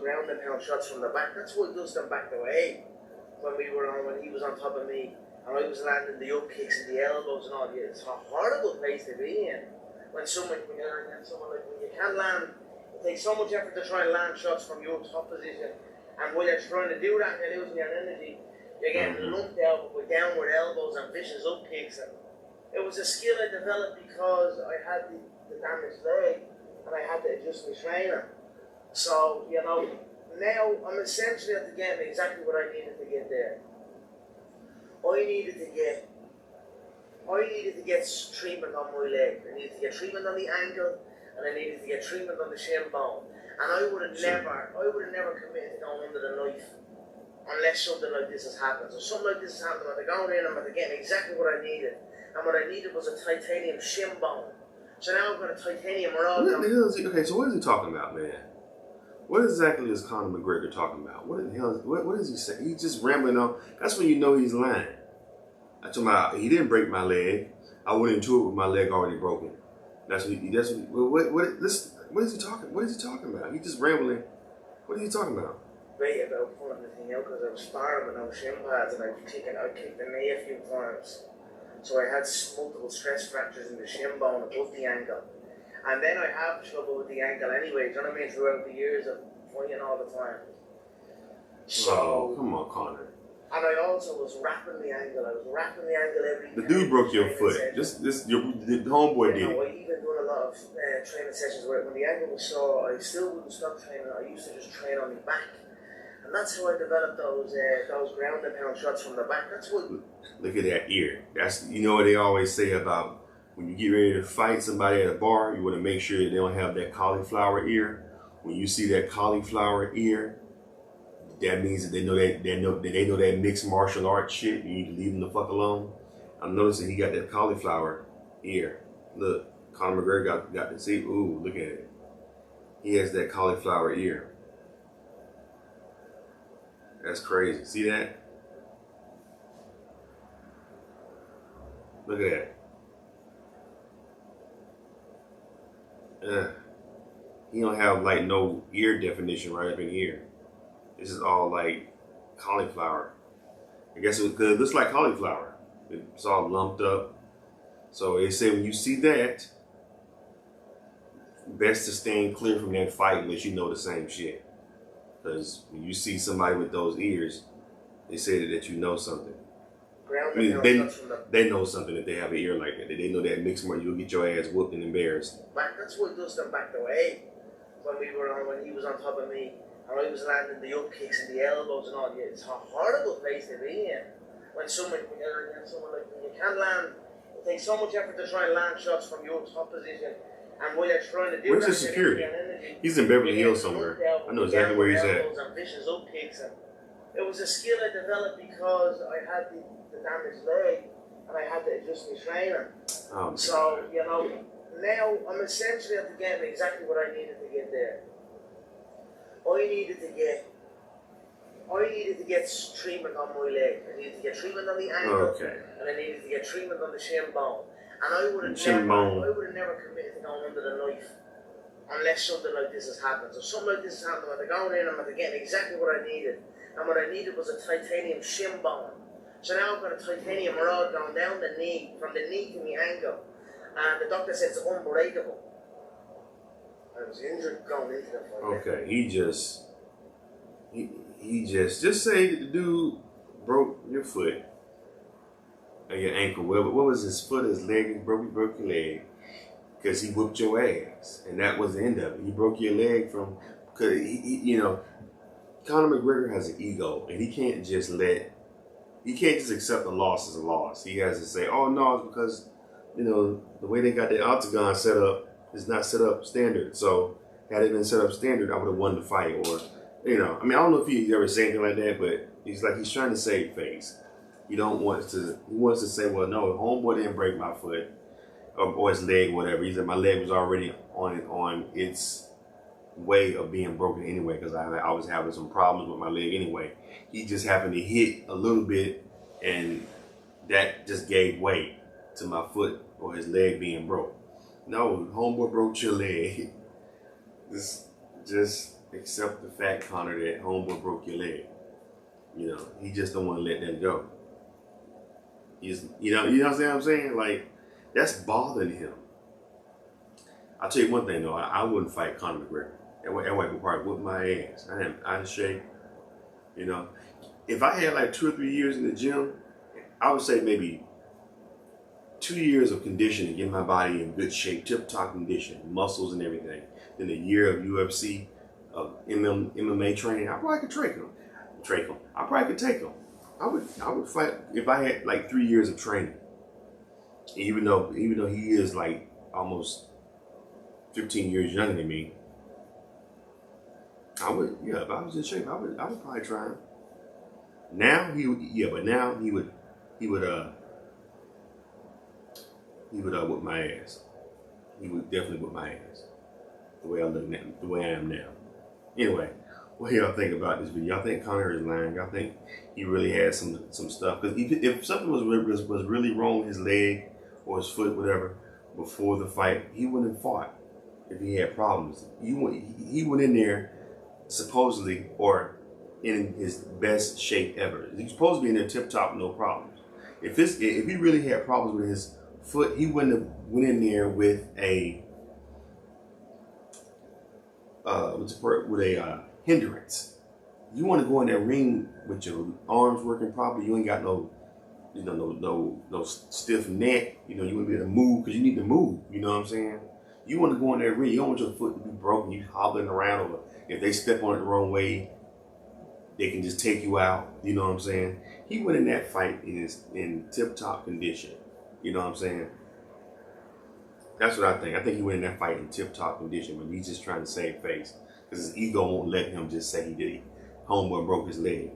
ground and pound shots from the back. That's what does them back the way. When he was on top of me, and I was landing the up kicks and the elbows and all. It's a horrible place to be in. When you can't land, it takes so much effort to try and land shots from your top position. And while you're trying to do that, you're losing your energy. You're getting lumped out with downward elbows and vicious up kicks. And it was a skill I developed because I had the damaged leg and I had to adjust my trainer. So, you know, now I'm essentially at the game exactly what I needed to get there. I needed to get treatment on my leg. I needed to get treatment on the ankle, and I needed to get treatment on the shin bone. And I would have never committed to going under the knife unless something like this has happened. So something like this has happened. I'm going in, I'm getting exactly what I needed, and what I needed was a titanium shin bone. So now I've got a titanium rod. What the hell is he? Okay, so what is he talking about, man? What exactly is Conor McGregor talking about? What the hell? What is he saying? He's just rambling on. That's when you know he's lying. I told him he didn't break my leg. I went into it with my leg already broken. What is he talking? What is he talking about? He just rambling. What are you talking about? Right about pulling the thing out because I was sparring with no shin pads and I kicked the knee a few times. So I had multiple stress fractures in the shin bone above the ankle. And then I have trouble with the ankle anyway, do you know what I mean, throughout the years of fighting all the time. So, come on, Conor. And I also was wrapping the ankle. I was wrapping the ankle every The dude broke your foot. The homeboy did. I even done a lot of training sessions where when the ankle was sore, I still wouldn't stop training. I used to just train on my back. And that's how I developed those ground and pound shots from the back. That's what. Look at that ear. That's, you know what they always say about when you get ready to fight somebody at a bar, you want to make sure they don't have that cauliflower ear. When you see that cauliflower ear, that means that they know that mixed martial arts shit. You need to leave them the fuck alone. I'm noticing he got that cauliflower ear. Look, Conor McGregor got to see. Ooh, look at it. He has that cauliflower ear. That's crazy. See that? Look at that. He don't have like no ear definition right up in here. This is all like cauliflower. I guess it looks like cauliflower. It's all lumped up. So they say when you see that, best to stay clear from that fight unless you know the same shit. Because when you see somebody with those ears, they say that you know something. I mean, they know something if they have an ear like that. They know that mixed martial, you'll get your ass whooped and embarrassed. That's what does them back the way. When he was on top of me, and I was landing the up kicks and the elbows and all. It's a horrible place to be in. When someone like you can't land, it takes so much effort to try and land shots from your top position. And while you're trying to do Where's that, his security? energy, He's in Beverly Hills somewhere. I know exactly where he's at. And vicious up kicks. And it was a skill I developed because I had the damaged leg and I had to adjust my training. So, you know, now I'm essentially at the game exactly what I needed to get there. I needed to get treatment on my leg. I needed to get treatment on the ankle. And I needed to get treatment on the shin bone. And I would have never committed to going under the knife unless something like this has happened. So something like this has happened, I'm going in, I'm getting exactly what I needed. And what I needed was a titanium shin bone. So now I've got a titanium rod going down the knee, from the knee to my ankle. And the doctor said it's unbreakable. I was injured going into the fight. Okay, he just say the dude broke your foot or your ankle. What was his foot, his leg? He broke your leg because he whooped your ass, and that was the end of it. He broke your leg from because you know, Conor McGregor has an ego, and he can't just accept a loss as a loss. He has to say, "Oh no, it's because you know the way they got the octagon set up is not set up standard. So had it been set up standard, I would have won the fight." Or you know, I mean, I don't know if he ever said anything like that, but he's trying to save face. He wants to say, well, no, homeboy didn't break my foot or his leg, whatever. He said my leg was already on its way of being broken anyway because I was having some problems with my leg anyway. He just happened to hit a little bit, and that just gave way to my foot or his leg being broke. No, homeboy broke your leg. Just accept the fact, Conor, that homeboy broke your leg. You know, he just don't want to let that go. You know what I'm saying? Like, that's bothering him. I'll tell you one thing though, I wouldn't fight Conor McGregor. That white would probably whoop my ass. I'd shake. You know, if I had like 2 or 3 years in the gym, I would say maybe 2 years of conditioning, getting my body in good shape, tip-top condition, muscles and everything. Then a year of UFC, of MMA training, I probably could take him. I probably could take him. I would fight if I had like 3 years of training. Even though he is like almost 15 years younger than me, I would, yeah, if I was in shape, I would probably try him. Now he would whip my ass. He would definitely whip my ass. The way I look now, the way I am now. Anyway, what do y'all think about this video? Y'all think Conor is lying? Y'all think he really had some stuff? Because if something was really wrong with his leg or his foot, whatever, before the fight, he wouldn't have fought if he had problems. He went in there supposedly or in his best shape ever. He's supposed to be in there tip top, no problems. If he really had problems with his foot, he wouldn't have went in there with a hindrance. You want to go in that ring with your arms working properly. You ain't got no stiff neck. You know, you want to be able to move because you need to move. You know what I'm saying? You want to go in that ring. You don't want your foot to be broken. You hobbling around, or if they step on it the wrong way, they can just take you out. You know what I'm saying? He went in that fight in tip-top condition. You know what I'm saying? That's what I think. I think he went in that fight in tip-top condition, but he's just trying to save face because his ego won't let him just say he did. Homeboy broke his leg.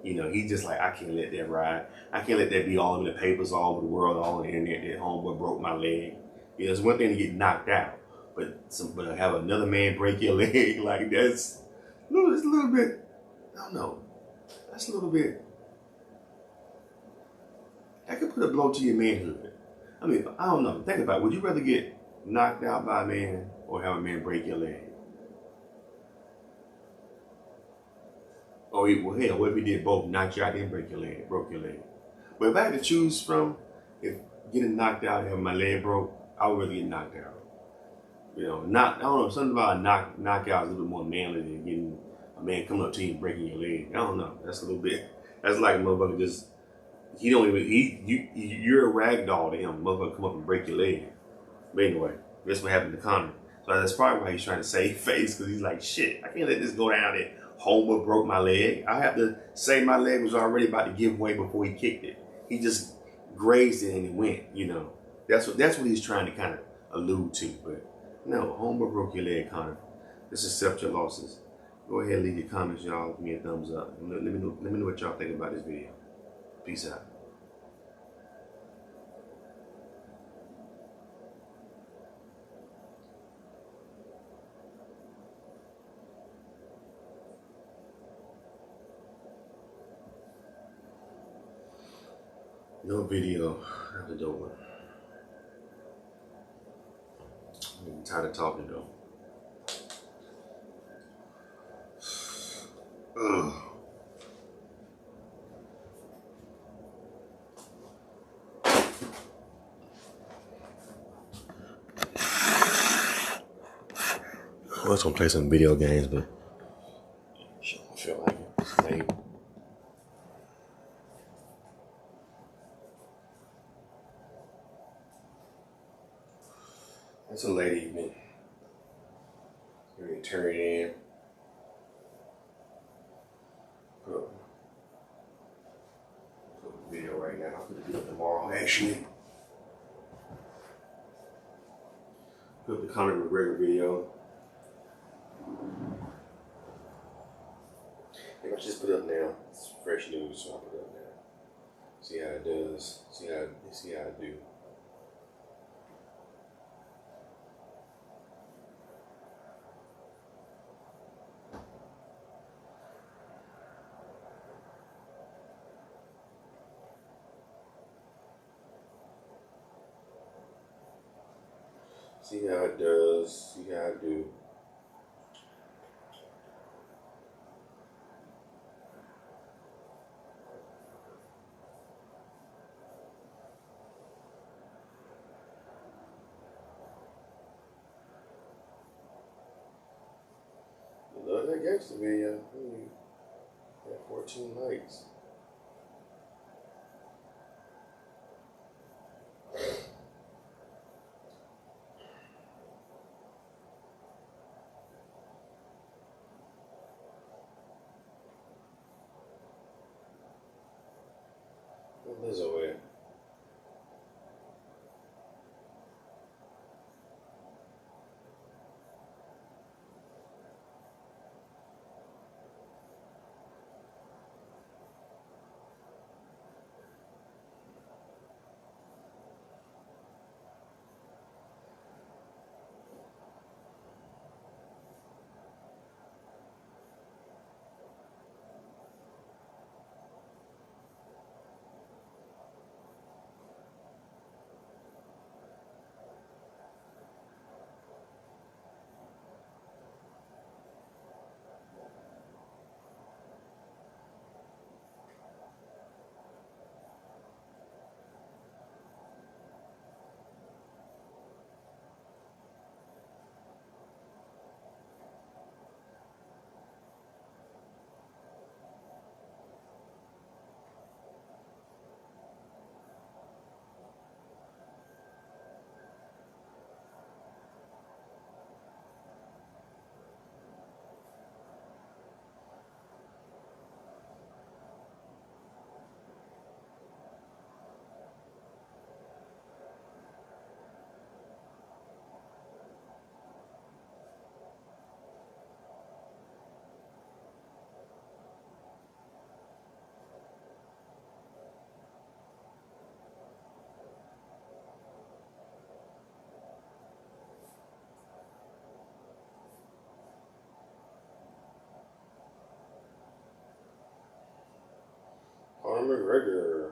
You know, he's just like, I can't let that ride. I can't let that be all over the papers, all over the world, all on the internet that homeboy broke my leg. You know, it's one thing to get knocked out, but have another man break your leg, like it's a little bit, I don't know. That's a little bit, that could put a blow to your manhood. I mean, I don't know. Think about it. Would you rather get knocked out by a man or have a man break your leg? Or, well, hell, what if he did both? Knocked you out and broke your leg? But if I had to choose from, if getting knocked out and having my leg broke, I would rather get knocked out. You know, I don't know, something about a knockout is a little bit more manly than getting a man coming up to you and breaking your leg. I don't know. That's a little bit, that's like a motherfucker just, you're a rag doll to him. Motherfucker come up and break your leg. But anyway, that's what happened to Conor. So that's probably why he's trying to save face, because he's like, shit, I can't let this go down that Homer broke my leg. I have to say my leg was already about to give way before he kicked it. He just grazed it and it went, you know. That's what he's trying to kind of allude to. But no, Homer broke your leg, Connor. Just accept your losses. Go ahead and leave your comments, y'all. Give me a thumbs up. Let me know what y'all think about this video. Peace out. No video. That's a dope one. I'm tired of talking though. Ugh. I was gonna play some video games, but I don't feel like it. It's late. It's a late evening. We're gonna turn it in. Put up a video right now. I'm gonna do it tomorrow, actually. Put up the Conor McGregor video. Maybe I should just put it up now. It's fresh news, so I'll put it up now. See how it does. See how it do. See how it does. See how it do. Love that gangster video. Got 14 likes. Lizzo at? Conor McGregor.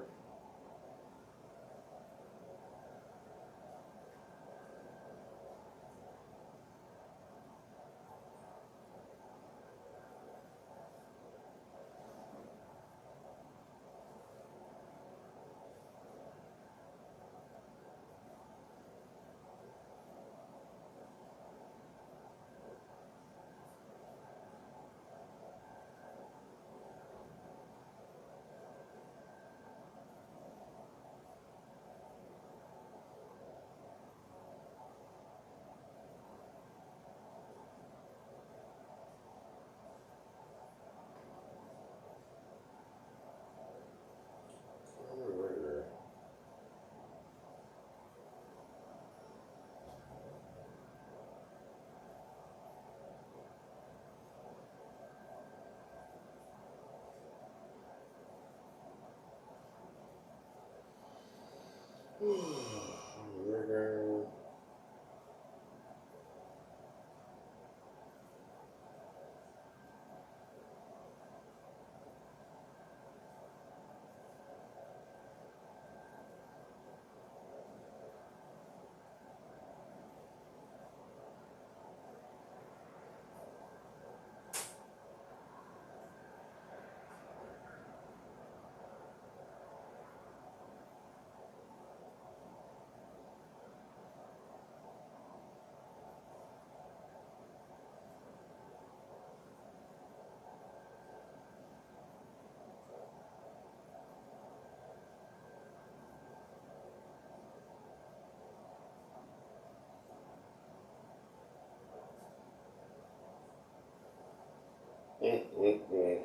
When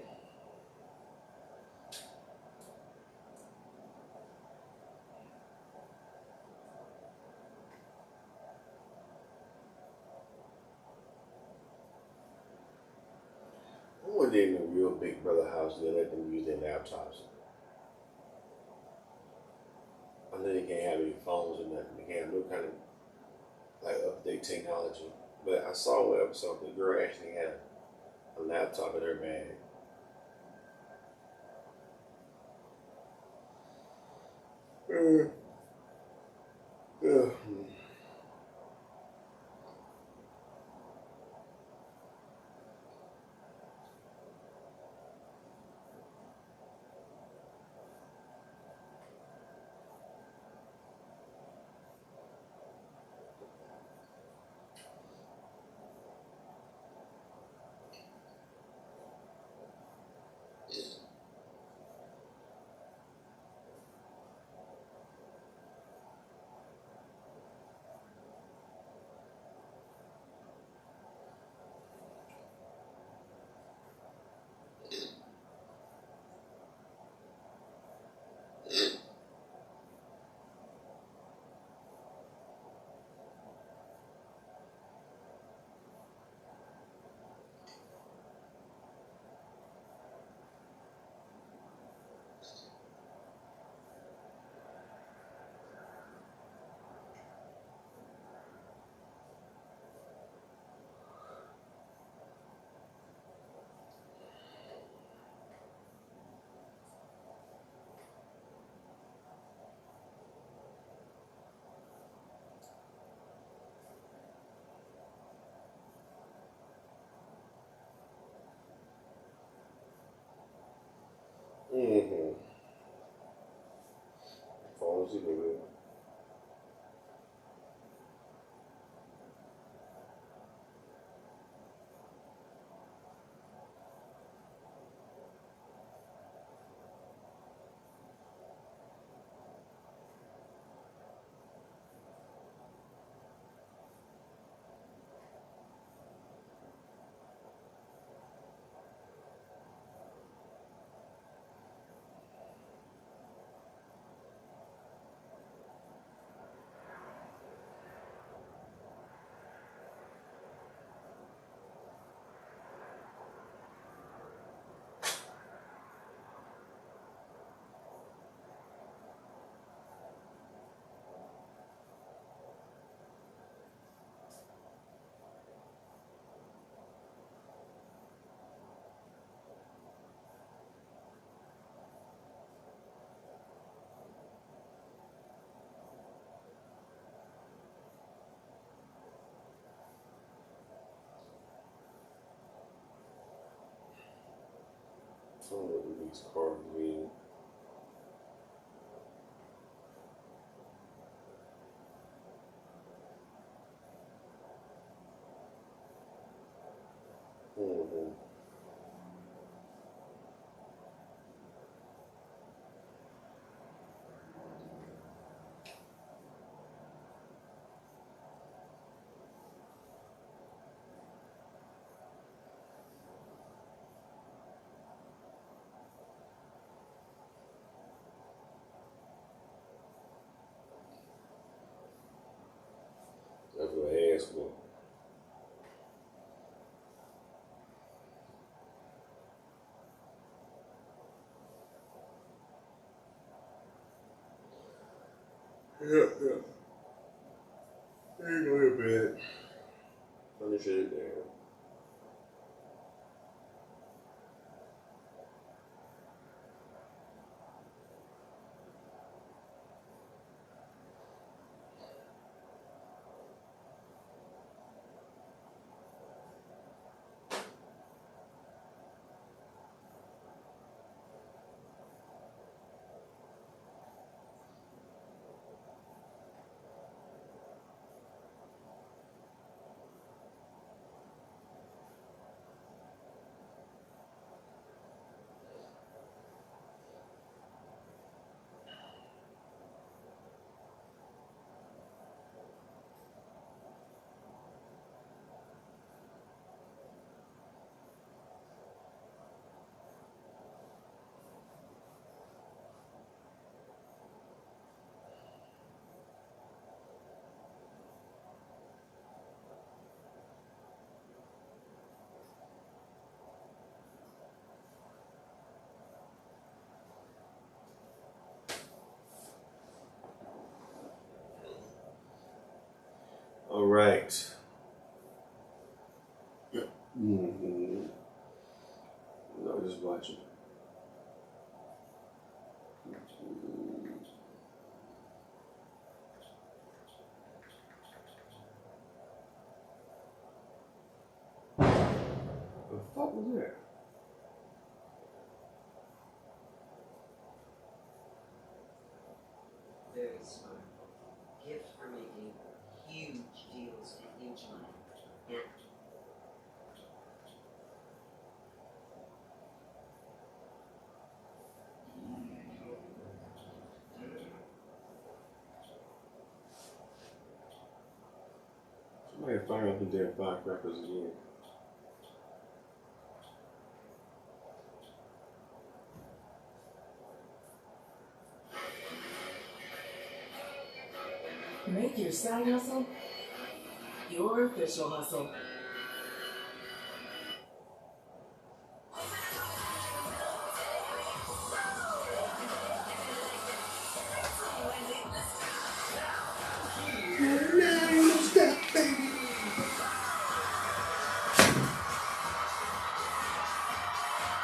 they're in a real big brother house, they let them use their laptops. I know they can't have any phones or nothing. They can't have no kind of like update technology. But I saw one episode the girl actually had a laptop in her bag. Phones, you know. I don't know what these cards mean. That's what I asked for. Yeah. Ain't no bad. Finish it down. right. Mm-hmm. No, just watching. The fuck was that? Very smart. Gift for making huge deals and huge money. Yeah. Somebody fire up the damn firecrackers again. Make your side hustle your official hustle.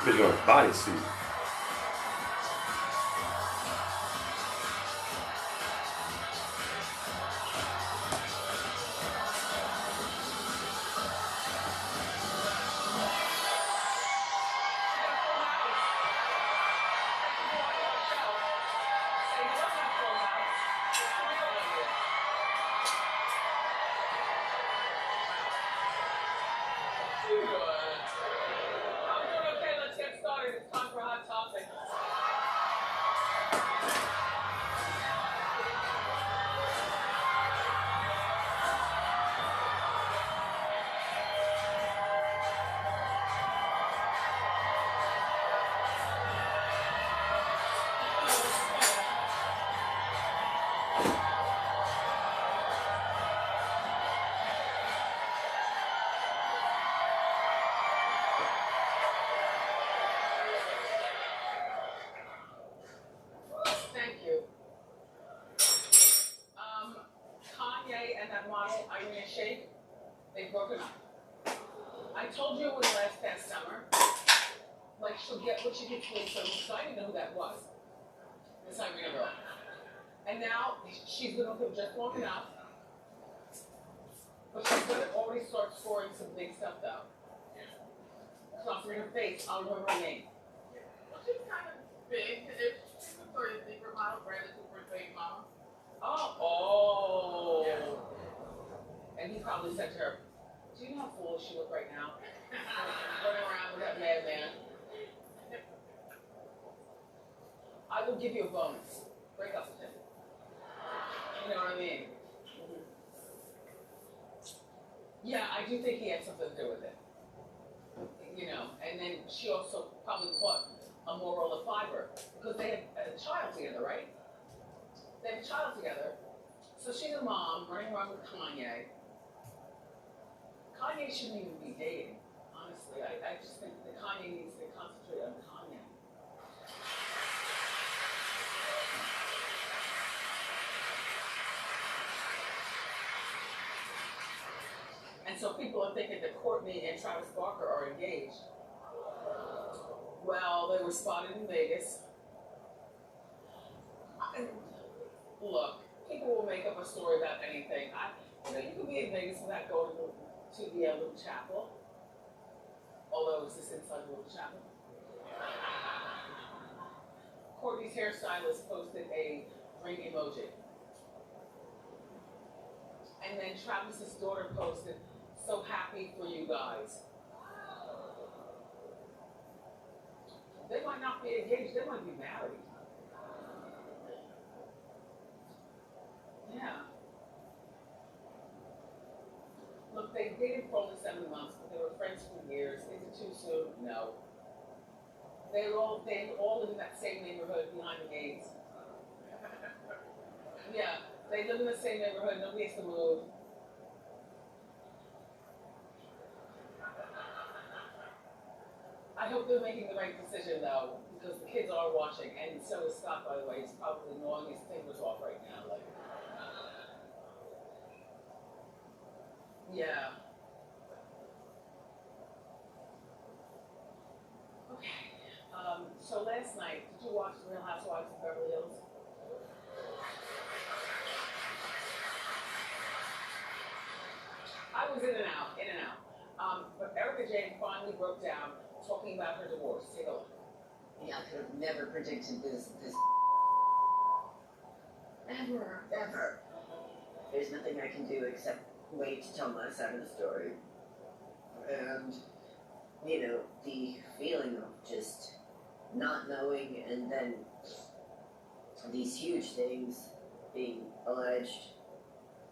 Bitch on a bodysuit. Thank you. Kanye and that model, Irene Shayk, they've broken up. I told you it was past summer. Like, she'll get what she gets with so I didn't know who that was. This Irene girl. And now she's been with him just long enough. But she's gonna already start scoring some big stuff though. Cross her in her face, I'll remember her name. Well, she's kind of big. She's Victoria's Secret model, Bradley Cooper's baby mama. Oh. Yeah. And he probably said to her, do you know how foolish you look right now? Running around with that madman. I will give you a bonus. Break up with him. You know what I mean? Mm-hmm. Yeah, I do think he had something to do with it. You know, and then she also probably caught a moral of fiber because they had a child together, right? They have a child together. So she's a mom running around with Kanye. Kanye shouldn't even be dating, honestly. I just think that Kanye needs to concentrate on Kanye. And so people are thinking that Courtney and Travis Barker are engaged. Well, they were spotted in Vegas. Look, people will make up a story about anything. You can be in Vegas without going to the little chapel. Although it's just inside the little chapel. Courtney's hairstylist posted a ring emoji. And then Travis's daughter posted, so happy for you guys. They might not be engaged, they might be married. Yeah. Look, they dated for only 7 months, but they were friends for years. Is it too soon? No. They all live in that same neighborhood behind the gates. Yeah, they live in the same neighborhood, nobody has to move. I hope they're making the right decision though, because the kids are watching, and so is Scott, by the way. He's probably gnawing his fingers off right now. Like, Yeah. Okay. So last night, did you watch The Real Housewives of Beverly Hills? I was in and out, in and out. But Erica Jane finally broke down talking about her divorce. Take a look. Yeah, I could have never predicted this. Ever. There's nothing I can do except wait to tell my side of the story. And, you know, the feeling of just not knowing and then these huge things being alleged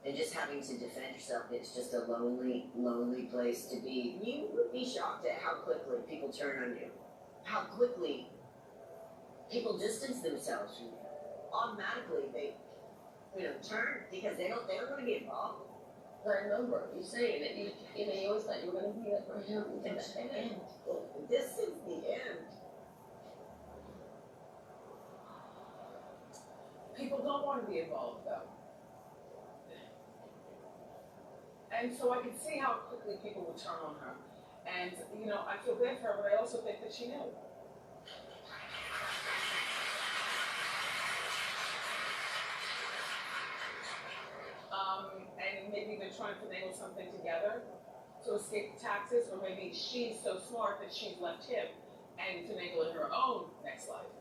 and just having to defend yourself, it's just a lonely, lonely place to be. You would be shocked at how quickly people turn on you. How quickly people distance themselves from you. Automatically, they, turn because they don't want to be involved. I remember you saying that you always thought you were going to be there for him to the end. Well, this is the end. People don't want to be involved, though. And so I could see how quickly people would turn on her. And, I feel bad for her, but I also think that she knew. And maybe they're trying to finagle something together to escape the taxes, or maybe she's so smart that she's left him and finagle in her own next life.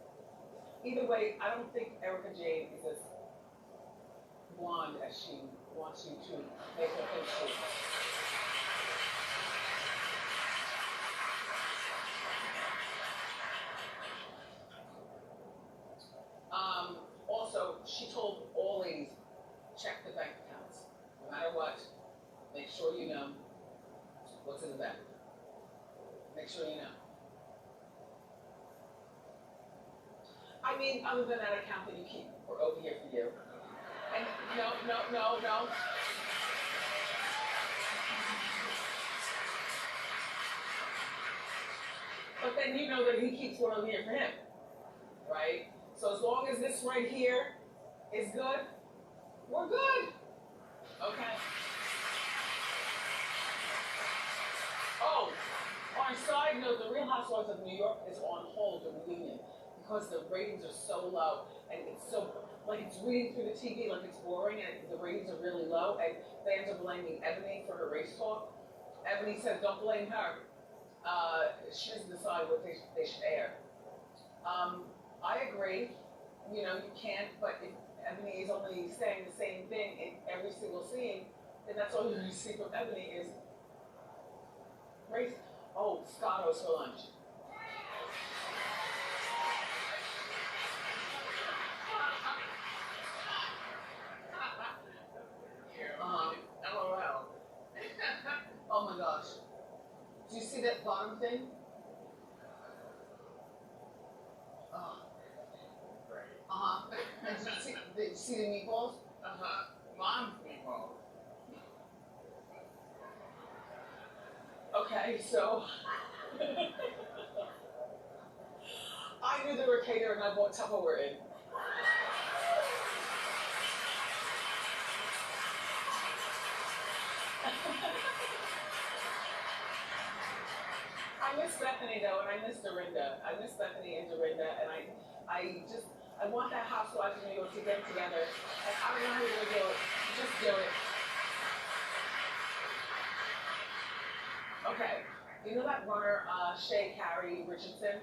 Either way, I don't think Erica Jane is as blonde as she wants you to make her think she is. Also, she told all ladies, check the bank accounts. No matter what, make sure you know what's in the bank. Make sure you know. I mean, other than that account that you keep, we're over here for you. And no. But then you know that he keeps one over here for him, right? So as long as this right here is good, we're good. Okay. Oh, on a side note, The Real Housewives of New York is on hold, the reunion, because the ratings are so low, and it's so, it's reading through the TV like it's boring, and the ratings are really low, and fans are blaming Ebony for her race talk. Ebony says, don't blame her. She doesn't decide what they should air. I agree. You can't, but if Ebony is only saying the same thing in every single scene, then that's all you're going to see from Ebony is race. Oh, Scotto's for lunch. LOL. Oh my gosh. Do you see that bottom thing? And did you see the meatballs? Mom's meatballs. Okay, so I knew they were catered and I bought Tupperware in. I miss Bethany though, and I miss Dorinda. I miss Bethany and Dorinda, and I want that Housewives of New York to get together. And I don't know how you're gonna do it. Just do it. Okay. You know that runner, Shea Carey Richardson?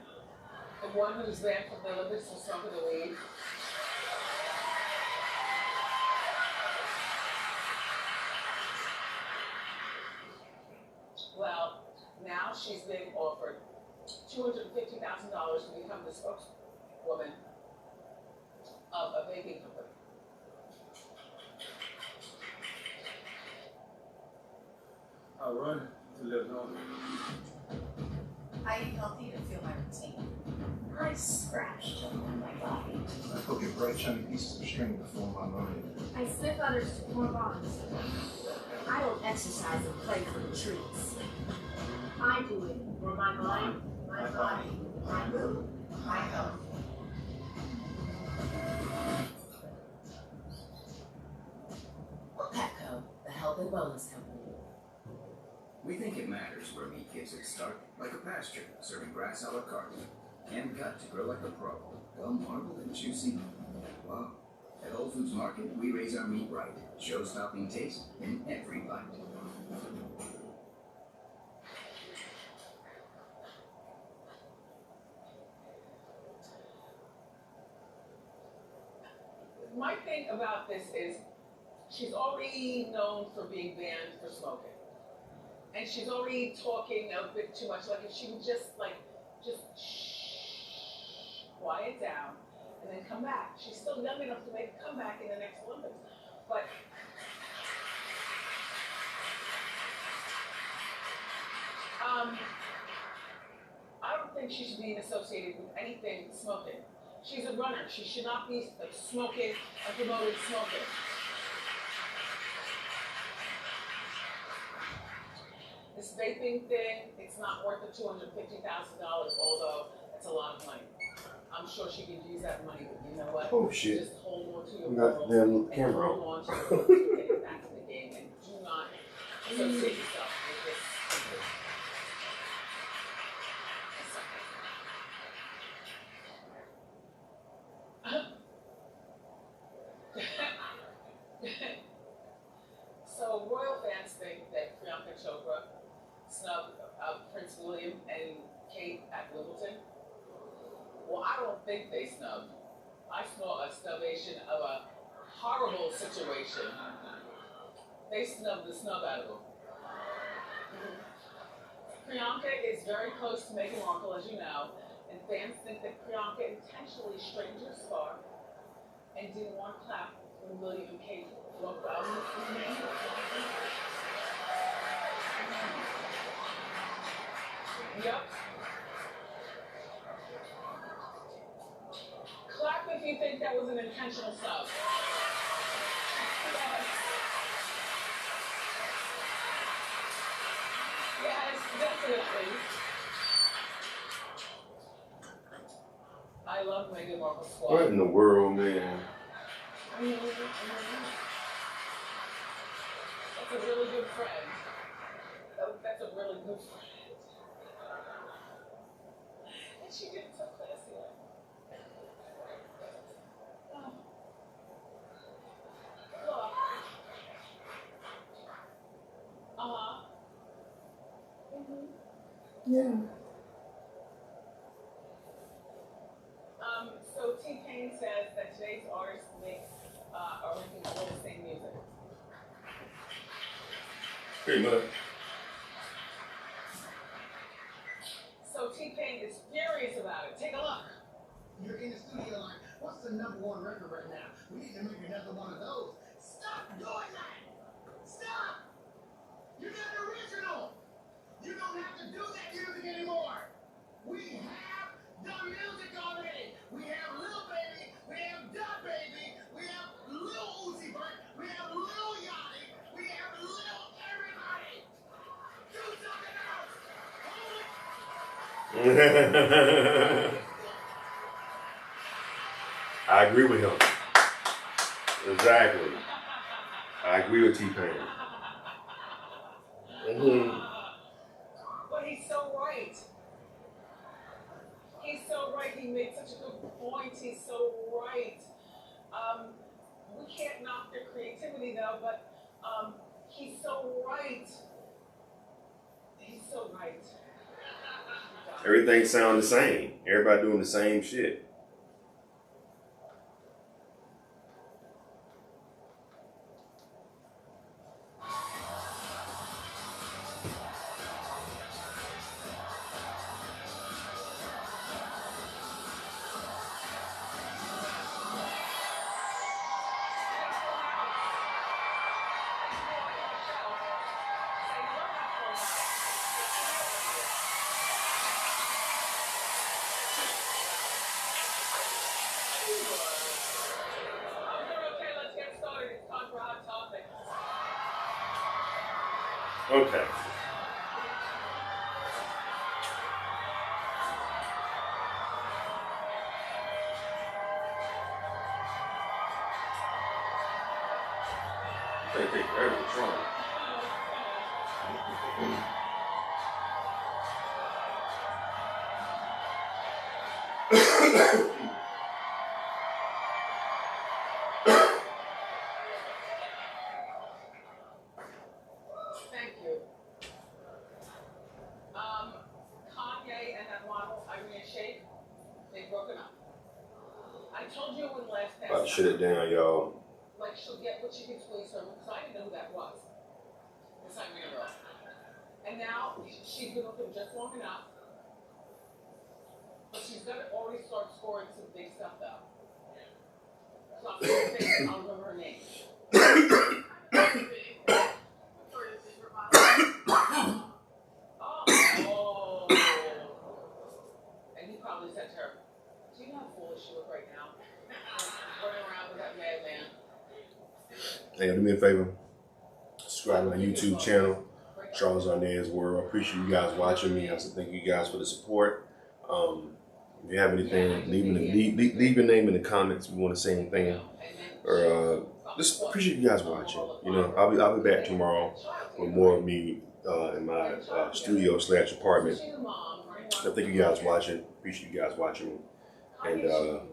The one who's banned from the Olympics for smoking the weed? Well, now she's being offered $250,000 to become the spokeswoman of a vaping company. I run to live longer. I eat healthy to feel my routine. I scratch to warm my body. I cook in bright shiny pieces of string to form my mind. I sniff others to form bonds. I don't exercise and play for the treats. I do it for my mind, my body, my mood, my health. Petco, the health and wellness company. We think it matters where meat gets its start, like a pasture, serving grass a la carte. Hand cut to grow like a pro, well marbled and juicy. Wow. At Whole Foods Market, we raise our meat right, show-stopping taste in every bite. My thing about this is she's already known for being banned for smoking. And she's already talking a bit too much. Like if she would just shh, quiet down, and then come back. She's still young enough to make a comeback in the next Olympics. But I don't think she should be associated with anything smoking. She's a runner. She should not be smoking and promoting smoking. This vaping thing, it's not worth the $250,000, although it's a lot of money. I'm sure she could use that money, but you know what? Oh shit. Just hold on to your We got pearls the and camera hold on. on to your pearls to get it back in the game, and do not associate yourself with this. So royal fans think that Priyanka Chopra snubbed Prince William and Kate at Wimbledon. Well, I don't think they snubbed. I saw a snubbation of a horrible situation. They snubbed the snub out of them. Priyanka is very close to Meghan Markle, as you know, and fans think that Priyanka intentionally straightened her scarf and didn't want to clap when William and Kate broke out. Yep. Clap if you think that was an intentional snub. Yes, definitely. I love Meghan Markle's squad. What in the world, man? That's a really good friend. That's a really good friend. And she did it so classy. Look. Yeah. So T-Pain says that today's artists are making all the same music. Pretty much. So T-Pain is furious about it. Take a look. You're in the studio like, what's the #1 record right now? We need to make another one of those. Stop doing that! Stop! You're not original! You don't have to do that music anymore! We have the music already! We have Lil Baby, we have Da Baby, we have Lil Uzi Vert, we have Lil Yachty, we have Lil everybody! Do something else! Hold it! I agree with him. Exactly. I agree with T-Pain. But he's so right. He's so right. He made such a good point. He's so right. We can't knock their creativity though, but he's so right. He's so right. Everything sounds the same. Everybody doing the same shit. Okay. They take forever to try. Thank you. Kanye and that model, Irene Shayk, they've broken up. I told you when last time. About to shut it down, y'all. Like she'll get what she gets pleased from, because I didn't know who that was. This Irene girl. And now she's been with him just long enough. But she's gonna already start scoring some big stuff though. So I'm gonna say I'll remember her name. Oh. And he probably said to her, do you know how foolish you look right now? Running around with that madman. Hey, do me a favor. Subscribe to my YouTube channel, Charles Arnes World. I appreciate you guys watching me. I also thank you guys for the support. If you have anything, leave your name in the comments if you want to say anything. Or just appreciate you guys watching. You know, I'll be back tomorrow with more of me in my studio / apartment. I thank you guys watching. Appreciate you guys watching me. And